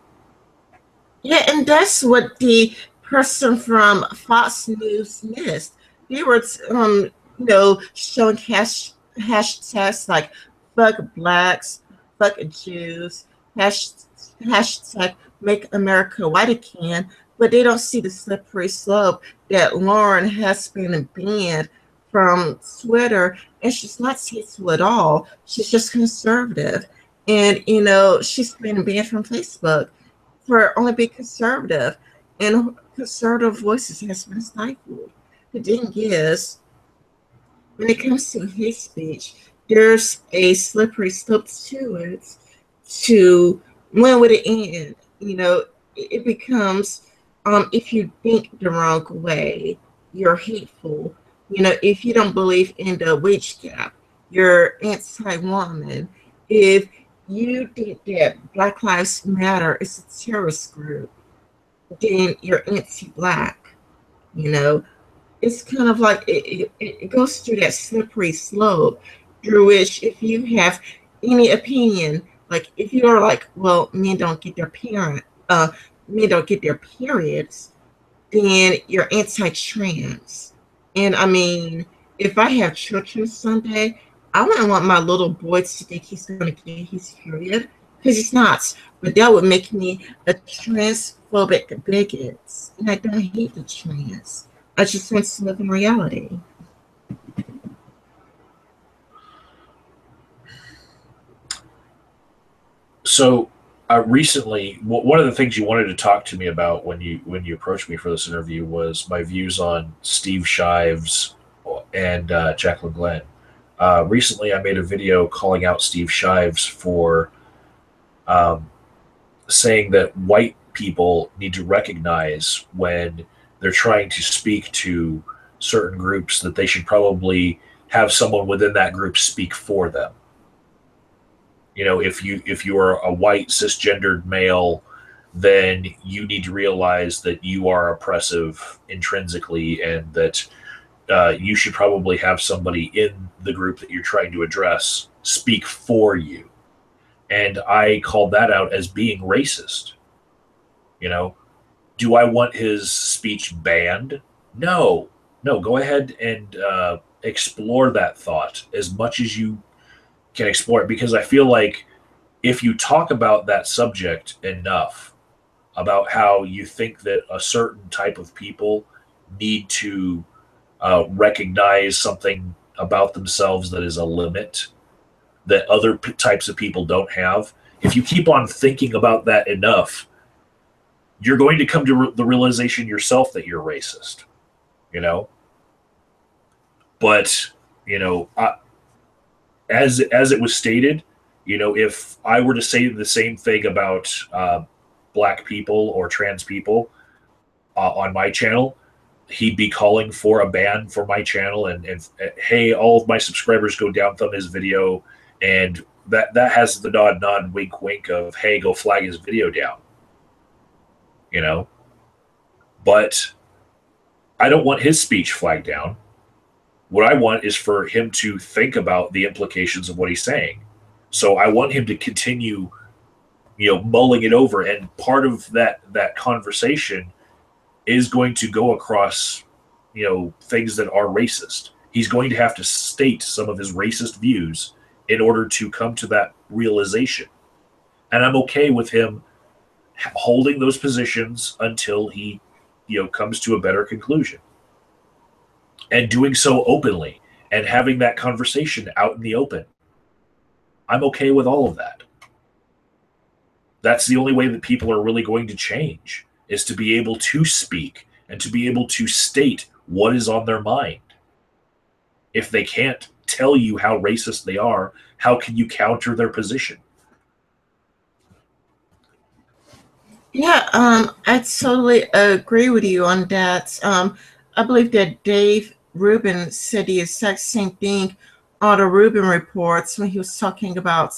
Yeah, and that's what the person from Fox News missed. They were, showing hashtags like "fuck blacks," "fuck Jews," hash, hashtag "make America white again," but they don't see the slippery slope that Lauren has been banned from Twitter, and she's not hateful at all. She's just conservative, and she's been banned from Facebook for only being conservative, and conservative voices has been stifled. The thing is, when it comes to hate speech, there's a slippery slope to it. To when would it end? It becomes, if you think the wrong way, you're hateful. If you don't believe in the wage gap, you're anti-woman. If you think that Black Lives Matter is a terrorist group, then you're anti-black. You know, it's kind of like it goes through that slippery slope through which, if you have any opinion, like if you're like, well, men don't get their periods, then you're anti-trans. And I mean, if I have children someday, I wouldn't want my little boy to think he's going to get his period, because he's not. But that would make me a transphobic bigot. And I don't hate the trans. I just want to live in reality. So recently, one of the things you wanted to talk to me about when you approached me for this interview was my views on Steve Shives and Jacqueline Glenn. Recently, I made a video calling out Steve Shives for um, saying that white people need to recognize when they're trying to speak to certain groups that they should probably have someone within that group speak for them. If you are a white cisgendered male, then you need to realize that you are oppressive intrinsically, and that you should probably have somebody in the group that you're trying to address speak for you. and I called that out as being racist. You know, do I want his speech banned? No, no. Go ahead and explore that thought as much as you can explore it, because I feel like if you talk about that subject enough, about how you think that a certain type of people need to recognize something about themselves that is a limit that other types of people don't have. If you keep on thinking about that enough, you're going to come to the realization yourself that you're racist, you know? But, you know, as it was stated, you know, if I were to say the same thing about black people or trans people on my channel, he'd be calling for a ban for my channel, and hey, all of my subscribers go down thumb his video, and that has the nod wink wink of, hey, go flag his video down, you know. But I don't want his speech flagged down. What I want is for him to think about the implications of what he's saying. So I want him to continue, you know, mulling it over, and part of that conversation is going to go across, you know, things that are racist. He's going to have to state some of his racist views in order to come to that realization. And I'm okay with him holding those positions until he, you know, comes to a better conclusion. And doing so openly and having that conversation out in the open. I'm okay with all of that. That's the only way that people are really going to change, is to be able to speak and to be able to state what is on their mind. If they can't tell you how racist they are, how can you counter their position? Yeah, I totally agree with you on that. I believe that Dave Rubin said the exact same thing on the Rubin reports when he was talking about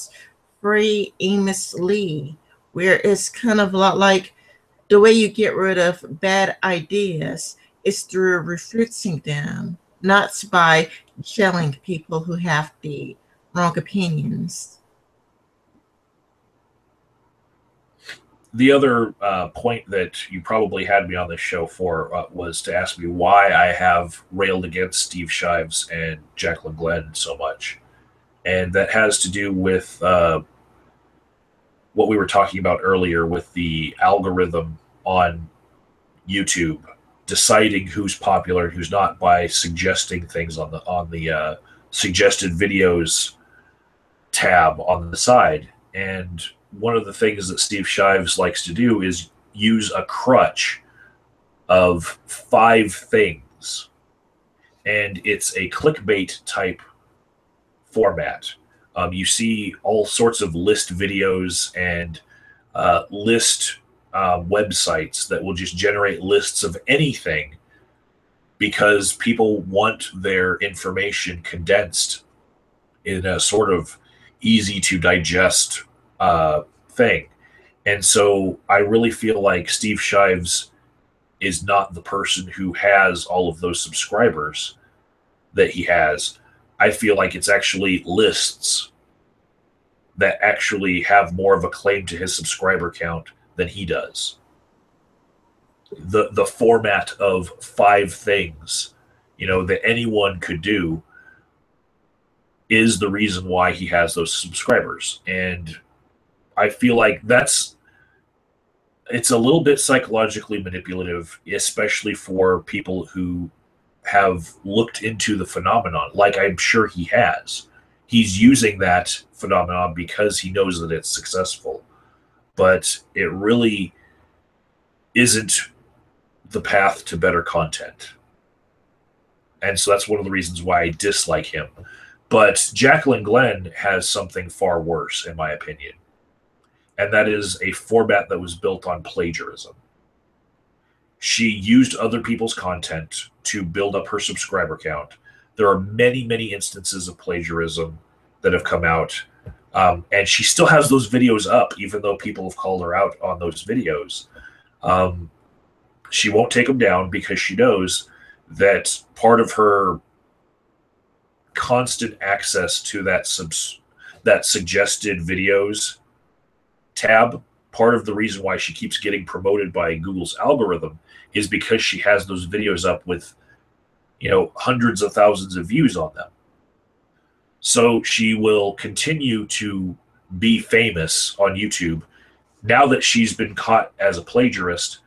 Free Amos Lee, where it's kind of a lot like the way you get rid of bad ideas is through refuting them, not by jelling people who have the wrong opinions. The other point that you probably had me on this show for was to ask me why I have railed against Steve Shives and Jacqueline Glenn so much. And that has to do with what we were talking about earlier with the algorithm on YouTube deciding who's popular and who's not by suggesting things on the suggested videos tab on the side. And one of the things that Steve Shives likes to do is use a crutch of 5 things, and it's a clickbait type format. You see all sorts of list videos and list websites that will just generate lists of anything because people want their information condensed in a sort of easy to digest thing. And so I really feel like Steve Shives is not the person who has all of those subscribers that he has. I feel like it's actually lists that actually have more of a claim to his subscriber count than he does. The format of 5 things, you know, that anyone could do is the reason why he has those subscribers. And I feel like it's a little bit psychologically manipulative, especially for people who have looked into the phenomenon, like I'm sure he has. He's using that phenomenon because he knows that it's successful. But it really isn't the path to better content. And so that's one of the reasons why I dislike him. But Jacqueline Glenn has something far worse, in my opinion. And that is a format that was built on plagiarism. She used other people's content to build up her subscriber count. There are many, many instances of plagiarism that have come out. And she still has those videos up, even though people have called her out on those videos. She won't take them down because she knows that part of her constant access to that suggested videos tab, part of the reason why she keeps getting promoted by Google's algorithm is because she has those videos up with, hundreds of thousands of views on them. So she will continue to be famous on YouTube. Now that she's been caught as a plagiarist,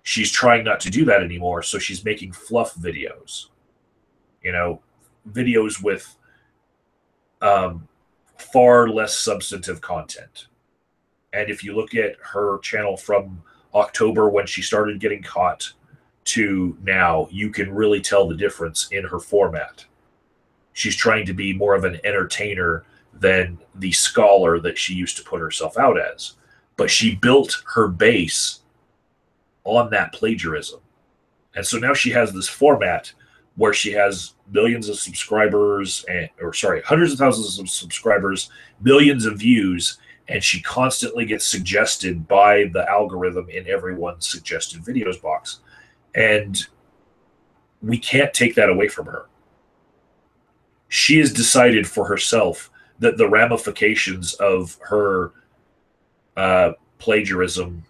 she's trying not to do that anymore. So she's making fluff videos, videos with far less substantive content. And if you look at her channel from October when she started getting caught to now, you can really tell the difference in her format. She's trying to be more of an entertainer than the scholar that she used to put herself out as. But she built her base on that plagiarism. And so now she has this format where she has millions of subscribers, hundreds of thousands of subscribers, millions of views, and she constantly gets suggested by the algorithm in everyone's suggested videos box. And we can't take that away from her. She has decided for herself that the ramifications of her plagiarism,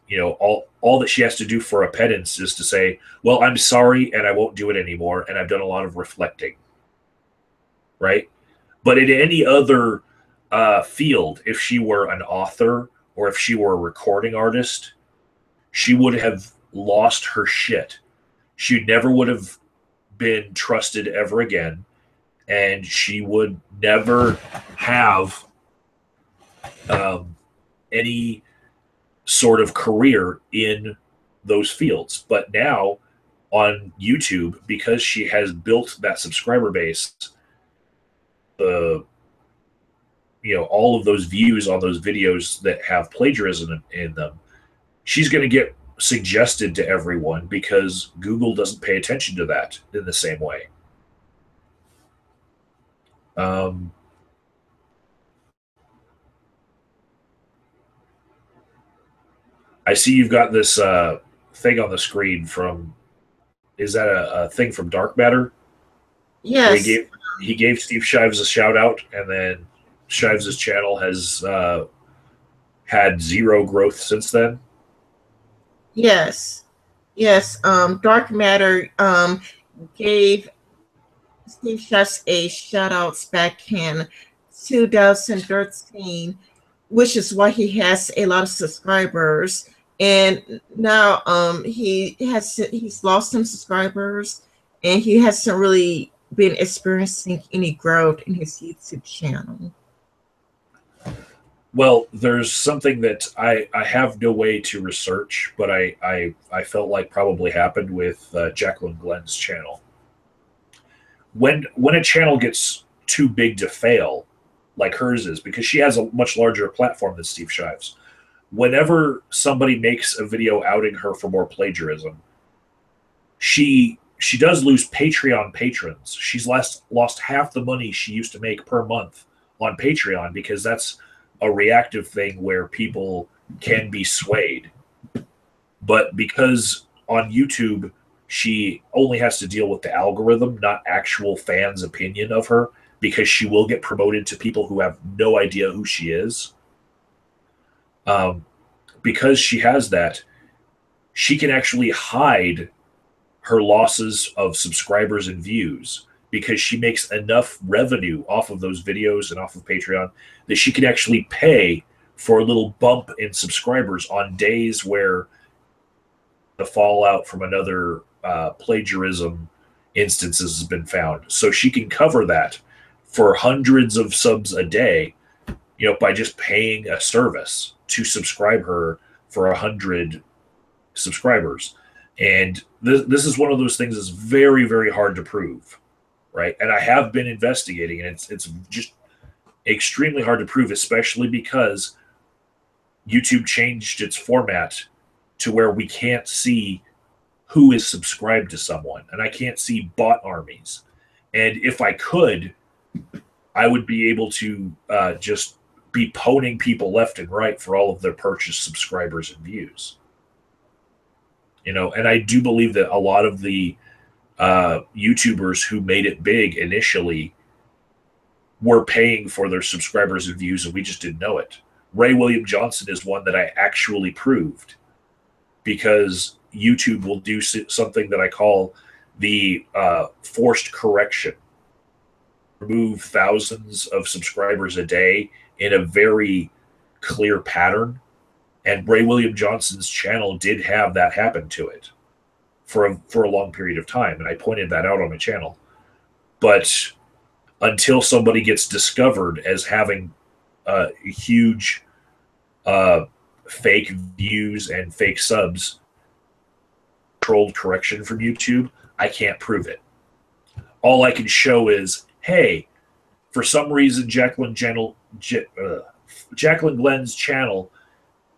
all that she has to do for a penance is to say, well, I'm sorry and I won't do it anymore, and I've done a lot of reflecting. Right? But in any other field, if she were an author or if she were a recording artist, she would have lost her shit. She never would have been trusted ever again, and she would never have any sort of career in those fields. But now on YouTube, because she has built that subscriber base, all of those views on those videos that have plagiarism in them, she's going to get suggested to everyone because Google doesn't pay attention to that in the same way. I see you've got this thing on the screen from, is that a thing from Dark Matter? Yes. He gave Steve Shives a shout out, and then Shives' channel has had zero growth since then. Yes. Dark Matter gave Steve Shives a shout out back in 2013, which is why he has a lot of subscribers. And now he's lost some subscribers, and he hasn't really been experiencing any growth in his YouTube channel. Well, there's something that I have no way to research, but I felt like probably happened with Jacqueline Glenn's channel. When a channel gets too big to fail, like hers is, because she has a much larger platform than Steve Shives, whenever somebody makes a video outing her for more plagiarism, she does lose Patreon patrons. She's lost half the money she used to make per month on Patreon because that's a reactive thing where people can be swayed. But because on YouTube, she only has to deal with the algorithm, not actual fans' opinion of her, because she will get promoted to people who have no idea who she is. Because she has that, she can actually hide her losses of subscribers and views because she makes enough revenue off of those videos and off of Patreon that she can actually pay for a little bump in subscribers on days where the fallout from another plagiarism instances has been found. So she can cover that for hundreds of subs a day, by just paying a service to subscribe her for 100 subscribers. And this is one of those things that's very, very hard to prove, right? And I have been investigating, and it's just extremely hard to prove, especially because YouTube changed its format to where we can't see who is subscribed to someone, and I can't see bot armies. And if I could, I would be able to just be pwning people left and right for all of their purchased subscribers and views. And I do believe that a lot of the YouTubers who made it big initially were paying for their subscribers and views, and we just didn't know it. Ray William Johnson is one that I actually proved, because YouTube will do something that I call the forced correction. Remove thousands of subscribers a day in a very clear pattern. And Ray William Johnson's channel did have that happen to it for a long period of time. And I pointed that out on my channel. But until somebody gets discovered as having huge fake views and fake subs, controlled correction from YouTube, I can't prove it. All I can show is, hey, for some reason Jacqueline Glenn's channel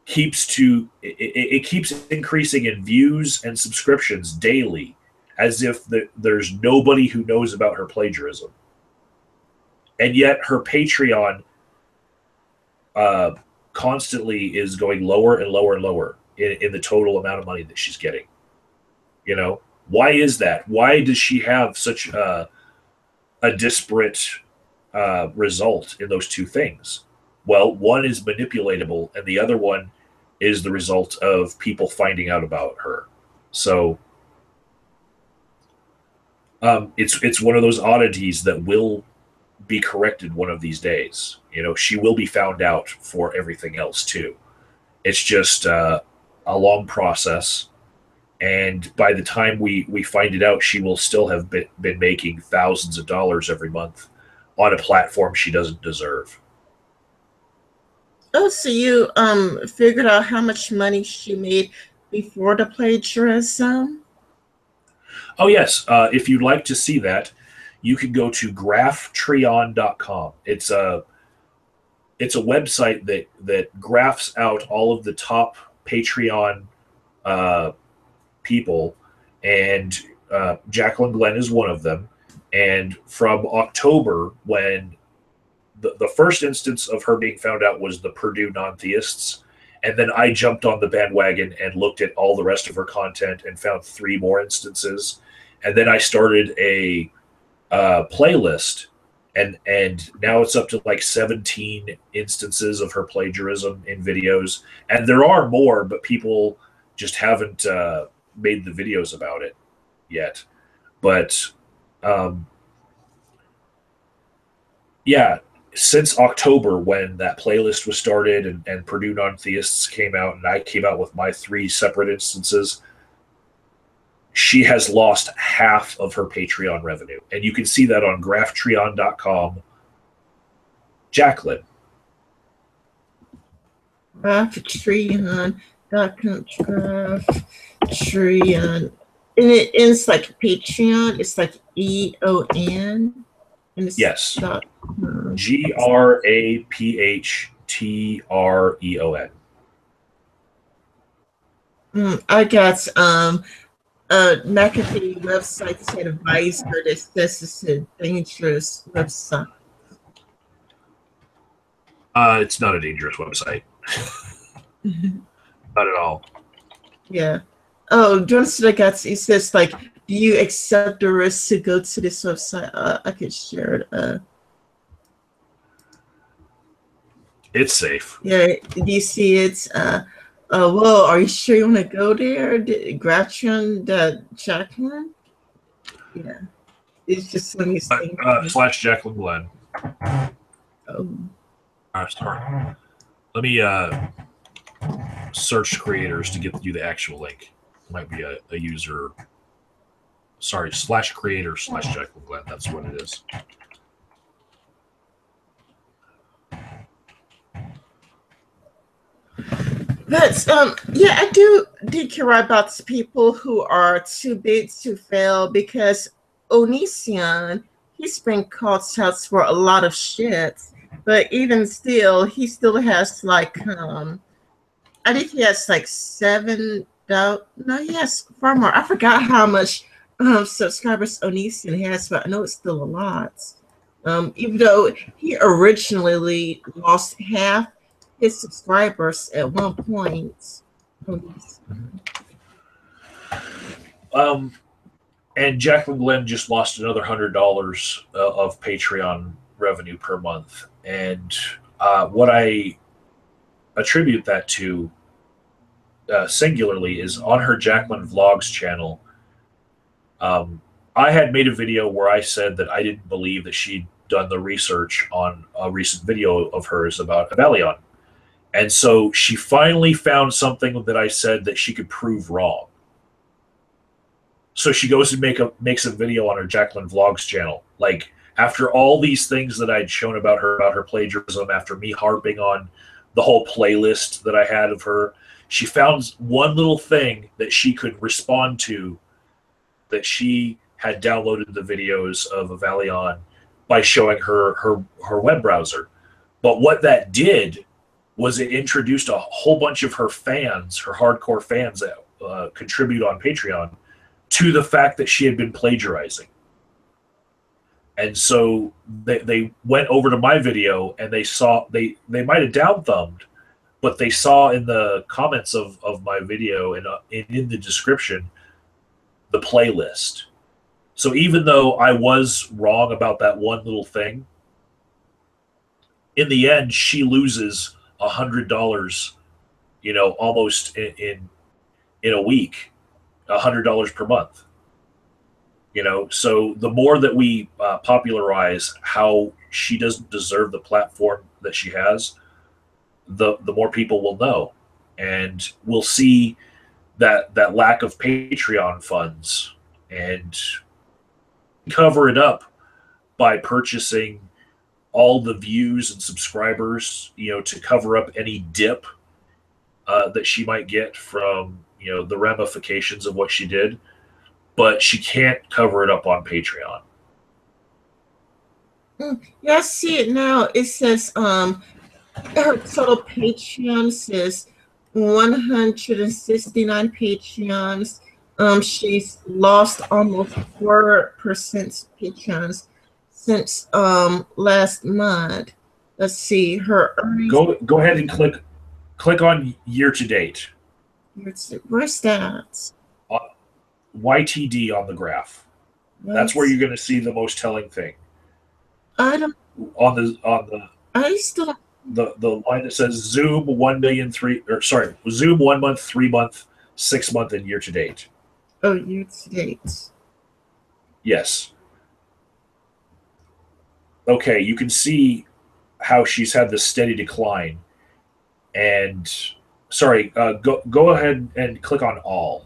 keeps increasing in views and subscriptions daily, as if there's nobody who knows about her plagiarism. And yet her Patreon constantly is going lower and lower and lower in the total amount of money that she's getting. You know, why is that? Why does she have such a disparate result in those two things? Well, one is manipulatable, and the other one is the result of people finding out about her. So it's one of those oddities that will be corrected one of these days. You know, she will be found out for everything else too. It's just a long process, and by the time we find it out, she will still have been making thousands of dollars every month on a platform she doesn't deserve. Oh, so you figured out how much money she made before the plagiarism? Oh yes, if you'd like to see that, you can go to graphtreon.com. It's a website that graphs out all of the top Patreon people, and Jacqueline Glenn is one of them. And from October, when the first instance of her being found out was the Purdue non-theists, and then I jumped on the bandwagon and looked at all the rest of her content and found 3 more instances, and then I started a playlist, and now it's up to like 17 instances of her plagiarism in videos, and there are more, but people just haven't made the videos about it yet. But yeah, since October, when that playlist was started and Purdue non-theists came out, and I came out with my 3 separate instances, she has lost half of her Patreon revenue. And you can see that on graphtreon.com. Jacqueline. Graphtreon.com. Graphtreon. And it is like Patreon. It's like EON. And it's yes. GRAPHTREON. I got McAfee website said advisor that says it's a dangerous website. It's not a dangerous website. Not at all. Yeah. Oh, Johnson, it says like, do you accept the risk to go to this website? I could share it. It's safe. Yeah. Do you see it? Well, are you sure you want to go there? Jacqueline? Yeah. It's just let me see. / Jacqueline Glenn. Oh. Sorry. Let me search creators to get you the actual link. It might be a user. Sorry, /creator / Jacqueline Glenn. That's what it is. But yeah, I did care about people who are too big to fail, because Onision, he's been called out for a lot of shit, but even still, he still has like I think he has like 7. No, he has far more. I forgot how much subscribers Onision has, but I know it's still a lot. Even though he originally lost half his subscribers at one point. And Jacqueline Glenn just lost another $100 of Patreon revenue per month. And what I attribute that to singularly is on her Jacqueline Vlogs channel. I had made a video where I said that I didn't believe that she'd done the research on a recent video of hers about Avalion. And so she finally found something that I said that she could prove wrong. So she goes and makes a video on her Jacqueline Vlogs channel. Like, after all these things that I'd shown about her plagiarism, after me harping on the whole playlist that I had of her, she found one little thing that she could respond to, that she had downloaded the videos of Avalion by showing her web browser. But what that did was it introduced a whole bunch of her fans, her hardcore fans that contribute on Patreon, to the fact that she had been plagiarizing. And so they went over to my video and they saw, they might have down thumbed, but they saw in the comments of my video and in the description the playlist. So even though I was wrong about that one little thing, in the end she loses $100, you know, almost in a week, $100 per month. You know, so the more that we popularize how she doesn't deserve the platform that she has, the more people will know, and we'll see that lack of Patreon funds, and cover it up by purchasing all the views and subscribers, you know, to cover up any dip that she might get from, you know, the ramifications of what she did. But she can't cover it up on Patreon. Yeah, I see it now. It says her total Patreon says 169 Patreons. She's lost almost 4% Patreons since last month. Let's see, her earnings. Go ahead and click on year to date. Where's that? YTD on the graph. That's where you're going to see the most telling thing. I don't. On the. I still. The line that says Zoom 1 million 3, or sorry, Zoom 1 month, 3 month, 6 month, and year to date. Oh, year to date. Yes. Okay, you can see how she's had this steady decline. And sorry, go ahead and click on all.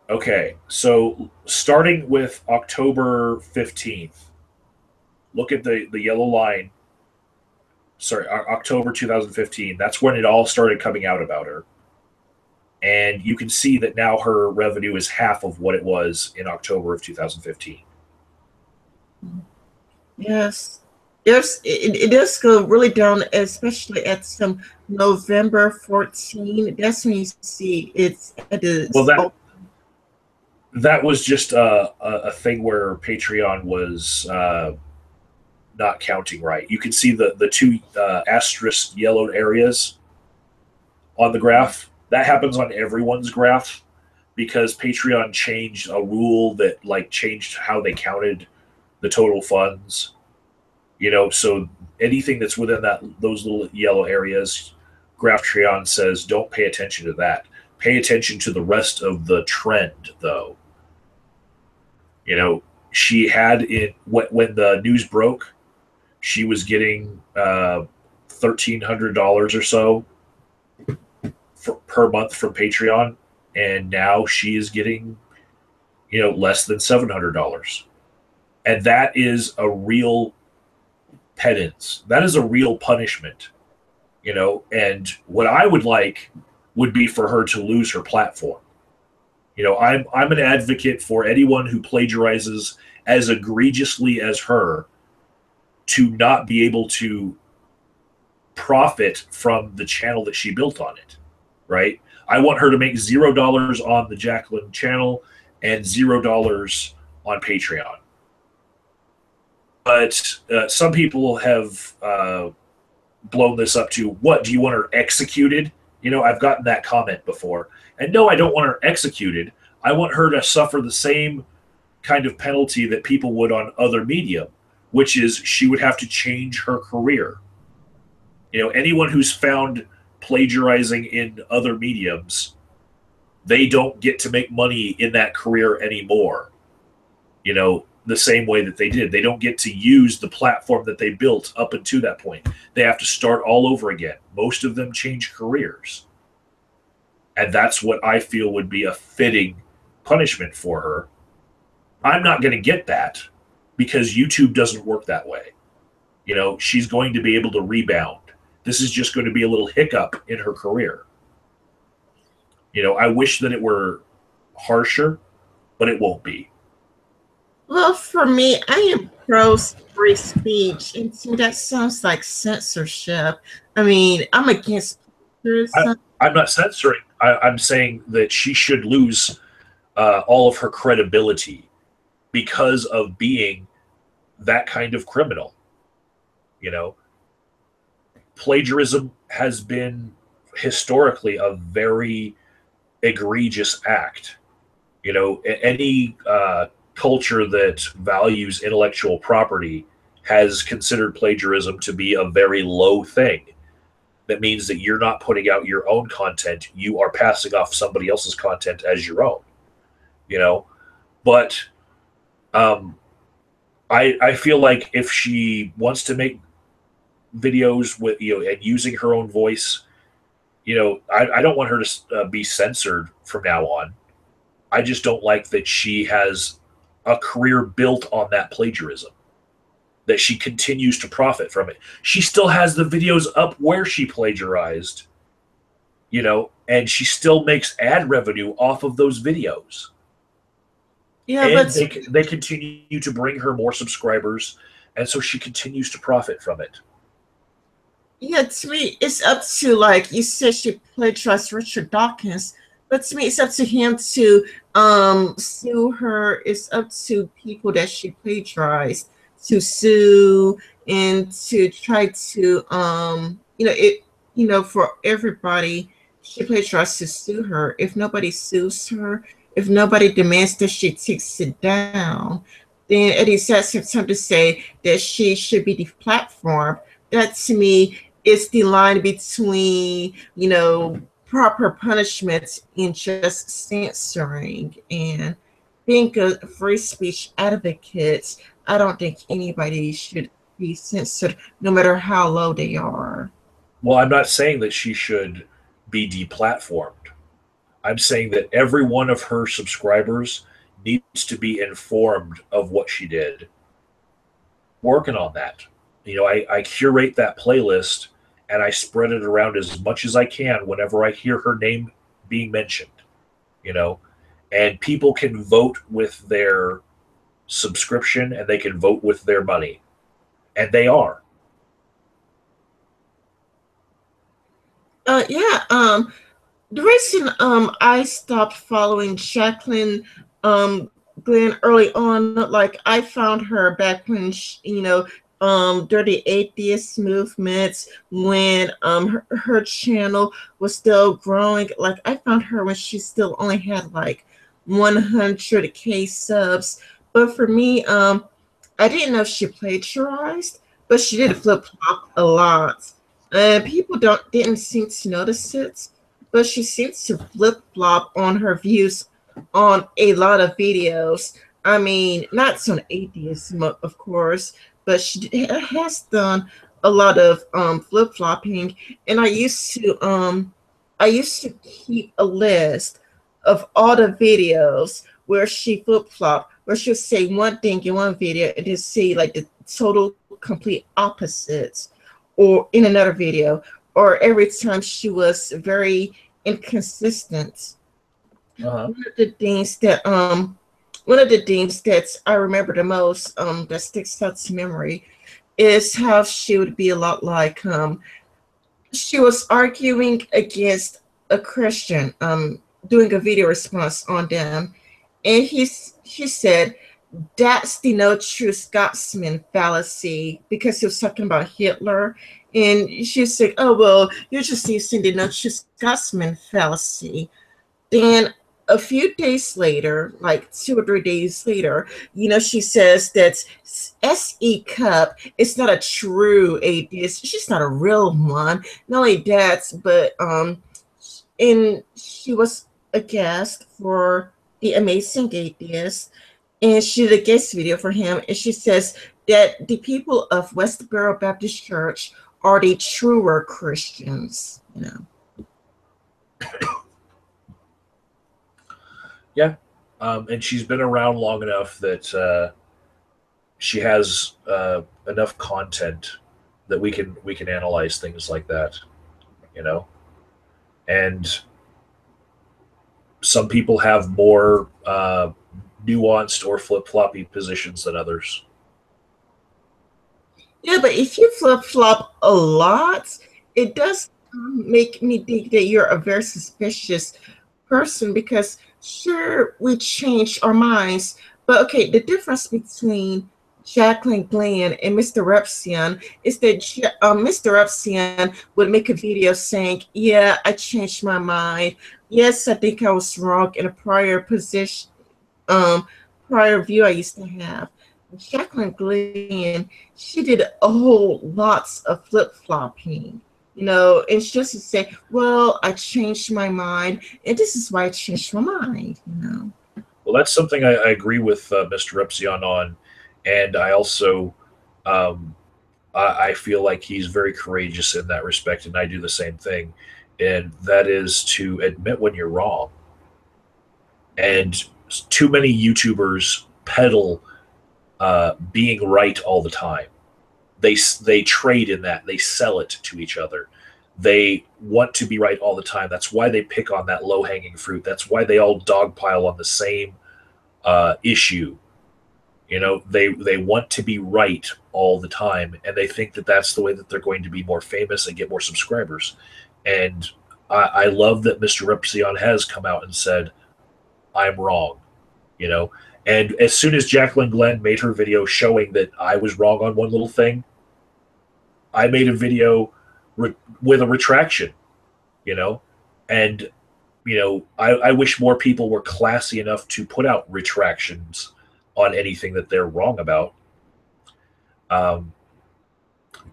Okay, so starting with October 15th, look at the yellow line. Sorry, October 2015. That's when it all started coming out about her. And you can see that now her revenue is half of what it was in October of 2015. Yes. It does go really down, especially at some November 14. That's when you see it's at the. Well, that was just a thing where Patreon was not counting right. You can see the two asterisk yellowed areas on the graph. That happens on everyone's graph because Patreon changed a rule that like changed how they counted the total funds. You know, so anything that's within those little yellow areas, Graphtreon says don't pay attention to that. Pay attention to the rest of the trend, though. You know, she had it when the news broke, she was getting $1,300 or so per month from Patreon, and now she is getting, you know, less than $700, and that is a real penance. That is a real punishment, you know. And what I would like would be for her to lose her platform. You know, I'm an advocate for anyone who plagiarizes as egregiously as her to not be able to profit from the channel that she built on it, right? I want her to make $0 on the Jacqueline channel and $0 on Patreon. But some people have blown this up to, what, do you want her executed? You know, I've gotten that comment before. And no, I don't want her executed. I want her to suffer the same kind of penalty that people would on other media, which is she would have to change her career. You know, anyone who's found plagiarizing in other mediums, they don't get to make money in that career anymore. You know, the same way that they did. They don't get to use the platform that they built up until that point. They have to start all over again. Most of them change careers. And that's what I feel would be a fitting punishment for her. I'm not going to get that because YouTube doesn't work that way. You know, she's going to be able to rebound. This is just going to be a little hiccup in her career. You know, I wish that it were harsher, but it won't be. Well, for me, I am pro free speech, and to me that sounds like censorship. I mean, I'm against censorship. I'm not censoring. I'm saying that she should lose all of her credibility because of being that kind of criminal. You know, plagiarism has been historically a very egregious act. You know, any culture that values intellectual property has considered plagiarism to be a very low thing. That means that you're not putting out your own content, you are passing off somebody else's content as your own. You know, but I feel like if she wants to make videos with, you know, and using her own voice, you know, I don't want her to be censored from now on. I just don't like that she has a career built on that plagiarism, that she continues to profit from it. She still has the videos up where she plagiarized, you know, and she still makes ad revenue off of those videos. Yeah, and but they continue to bring her more subscribers, and so she continues to profit from it. yeah, to me, it's up to, like you said, she plagiarized Richard Dawkins, but to me, it's up to him to sue her. It's up to people that she plagiarized to sue and to try to for everybody she plagiarized to sue her. If nobody sues her, if nobody demands that she takes it down, then it is that time to say that she should be deplatformed. That to me is the line between, proper punishment and just censoring. And being a free speech advocate, I don't think anybody should be censored, no matter how low they are. Well, I'm not saying that she should be deplatformed. I'm saying that every one of her subscribers needs to be informed of what she did. Working on that. You know, I curate that playlist and I spread it around as much as I can whenever I hear her name being mentioned, you know, and people can vote with their subscription and they can vote with their money. And they are. Yeah. The reason I stopped following Jacqueline Glenn early on, like I found her back when during the atheist movements, when her channel was still growing. Like I found her when she still only had like 100K subs. But for me, I didn't know she plagiarized, but she did flip flop a lot. And people didn't seem to notice it, but she seems to flip flop on her views on a lot of videos. I mean, not on atheism, of course, but she has done a lot of flip flopping. And I used to keep a list of all the videos where she flip flop, where she'll say one thing in one video and then say like the total complete opposites, or in another video, or every time she was very inconsistent. Uh-huh. One of the things that I remember the most, that sticks out to memory, is how she would be a lot like she was arguing against a Christian, doing a video response on them, and she said that's the no true Scotsman fallacy, because he was talking about Hitler. And she said, oh, well, you're just using the no true Scotsman fallacy. Then a few days later, like 2 or 3 days later, she says that SE Cup is not a true atheist. She's not a real one. Not only that, but and she was a guest for the Amazing Atheist, and she did a guest video for him, and she says that the people of Westboro Baptist Church are the truer Christians. Yeah, and she's been around long enough that she has enough content that we can analyze things like that, you know. And some people have more nuanced or flip floppy positions than others. Yeah, but if you flip flop a lot, it does make me think that you're a very suspicious person, because sure, we change our minds, but okay, the difference between Jacqueline Glenn and Mr. Repsian is that Mr. Repsian would make a video saying, yeah, I changed my mind. Yes, I think I was wrong in a prior position, prior view I used to have. Jacqueline Glenn, she did a whole lots of flip flopping, and she just to say, well, I changed my mind, and this is why I changed my mind. Well, that's something I agree with Mr. Repsion on, and I also um, I feel like he's very courageous in that respect, and I do the same thing, and that is to admit when you're wrong. And too many YouTubers peddle being right all the time. They trade in that. They sell it to each other. They want to be right all the time. That's why they pick on that low hanging fruit. That's why they all dogpile on the same issue. They want to be right all the time, and they think that that's the way that they're going to be more famous and get more subscribers. And I love that Mr. Repsion has come out and said, I'm wrong, you know. And as soon as Jacqueline Glenn made her video showing that I was wrong on one little thing, I made a video with a retraction, you know. And, I wish more people were classy enough to put out retractions on anything that they're wrong about. Um,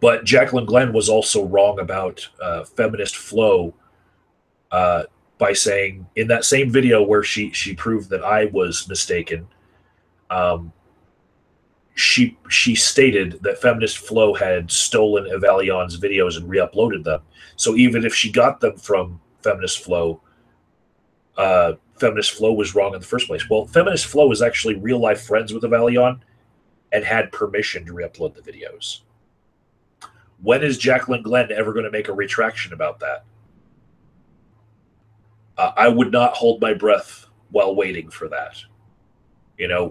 but Jacqueline Glenn was also wrong about feminist flow by saying in that same video where she proved that I was mistaken. Um, she stated that Feminist Flow had stolen Evalion's videos and re-uploaded them. So even if she got them from Feminist Flow was wrong in the first place. Well, Feminist Flow is actually real life friends with Evalion and had permission to re-upload the videos. When is Jacqueline Glenn ever going to make a retraction about that? I would not hold my breath while waiting for that.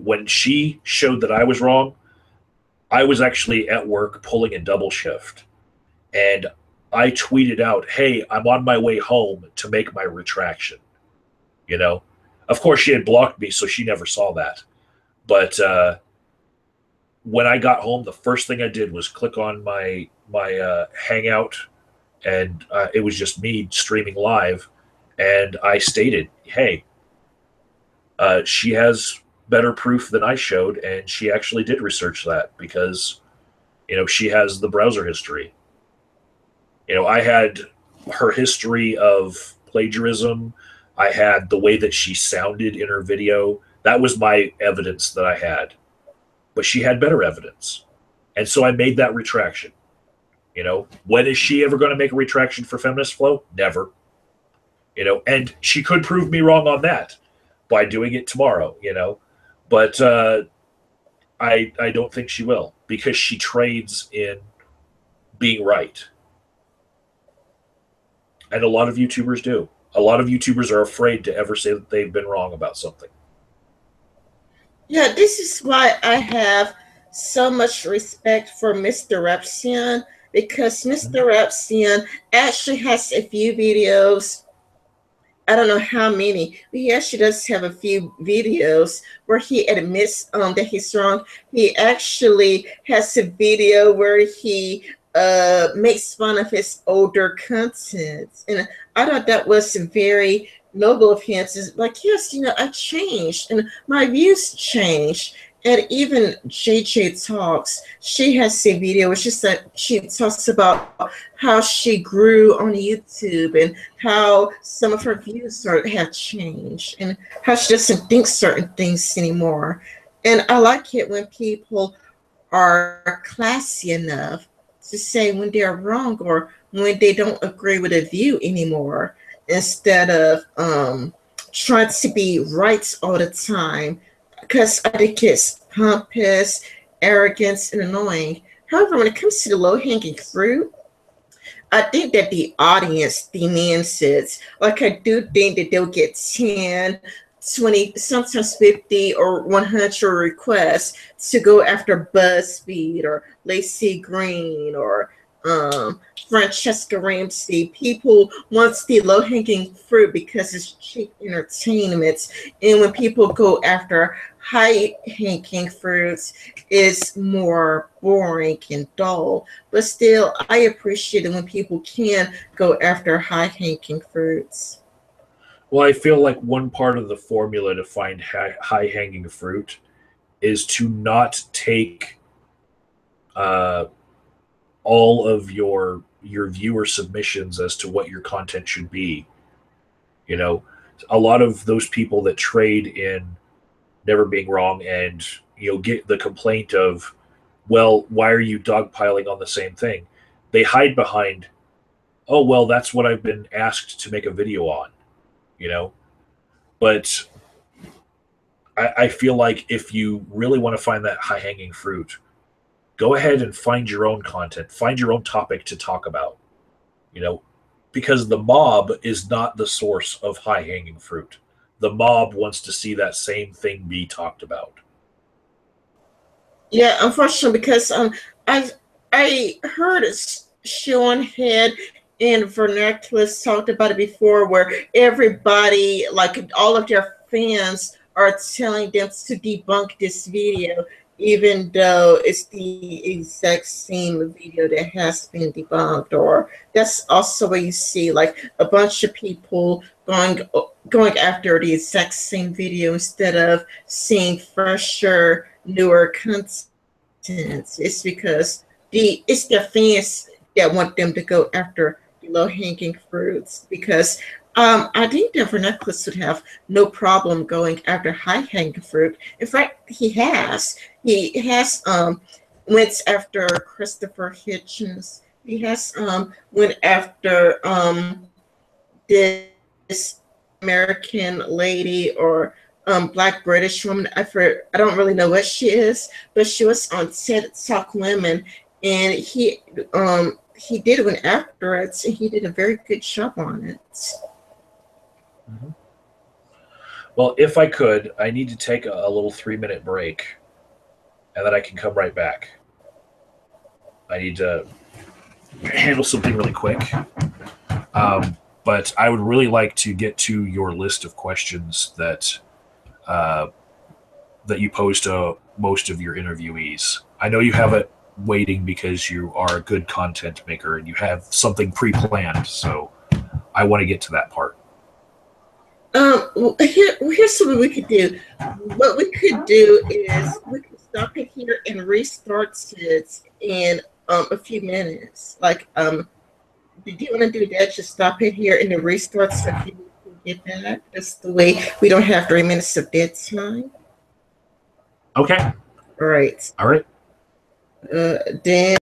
When she showed that I was wrong, I was actually at work pulling a double shift. And I tweeted out, hey, I'm on my way home to make my retraction. Of course, she had blocked me, so she never saw that. But when I got home, the first thing I did was click on my Hangout, and it was just me streaming live. And I stated, hey, she has better proof than I showed, and she actually did research that because, she has the browser history. I had her history of plagiarism. I had the way that she sounded in her video. That was my evidence that I had. But she had better evidence. And so I made that retraction. When is she ever going to make a retraction for Feminist Flow? Never. And she could prove me wrong on that by doing it tomorrow, But I don't think she will, because she trades in being right. And a lot of YouTubers do. A lot of YouTubers are afraid to ever say that they've been wrong about something. Yeah, this is why I have so much respect for Mr. Repsian, because Mr. Repsian actually has a few videos. I don't know how many, but he actually does have a few videos where he admits that he's wrong. He actually has a video where he makes fun of his older content, and I thought that was very, noble offenses, like, yes, I changed and my views changed. And even JJ Talks, she has a video where she talks about how she grew on YouTube and how some of her views have changed and how she doesn't think certain things anymore. And I like it when people are classy enough to say when they're wrong or when they don't agree with a view anymore, instead of trying to be right all the time, because I think it's pompous, arrogance, and annoying. However, when it comes to the low hanging fruit, I think that the audience demands it. Like, I do think that they'll get 10, 20, sometimes 50 or 100 requests to go after BuzzFeed or Lacey Green or Francesca Ramsey. People want the low hanging fruit because it's cheap entertainment. And when people go after high hanging fruits, it's more boring and dull. But still, I appreciate it when people can go after high hanging fruits. Well, I feel like one part of the formula to find high hanging fruit is to not take uh, all of your viewer submissions as to what your content should be. You know, a lot of those people that trade in never being wrong, and get the complaint of, well, why are you dogpiling on the same thing? They hide behind, oh well, that's what I've been asked to make a video on. You know, but I feel like if you really want to find that high hanging fruit, go ahead and find your own content, find your own topic to talk about. You know, because the mob is not the source of high hanging fruit. The mob wants to see that same thing be talked about. Yeah, unfortunately, because I I heard Sean Head and Vernaculus talked about it before, where everybody, like all of their fans, are telling them to debunk this video, even though it's the exact same video that has been debunked. Or that's also where you see like a bunch of people going after the exact same video instead of seeing fresher, newer content. It's because it's their fans that want them to go after the low hanging fruits. Because I think that Vernaculus would have no problem going after high hanging fruit. In fact, he has went after Christopher Hitchens. He has went after this American lady or black British woman. I don't really know what she is, but she was on TED Talk Women, and he did one after it, and he did a very good job on it. Mm-hmm. Well, if I could, I need to take a little 3 minute break, and then I can come right back. I need to handle something really quick. But I would really like to get to your list of questions uh, that you pose to most of your interviewees. I know you have it waiting because you are a good content maker and you have something pre-planned. So I want to get to that part. Here's what we could do. What we could do is we could stop it here and restart it in a few minutes. Like, did you want to do that? Just stop it here and then restart so you can get back. That's the way we don't have 3 minutes of dead time. Okay. All right. All right. Then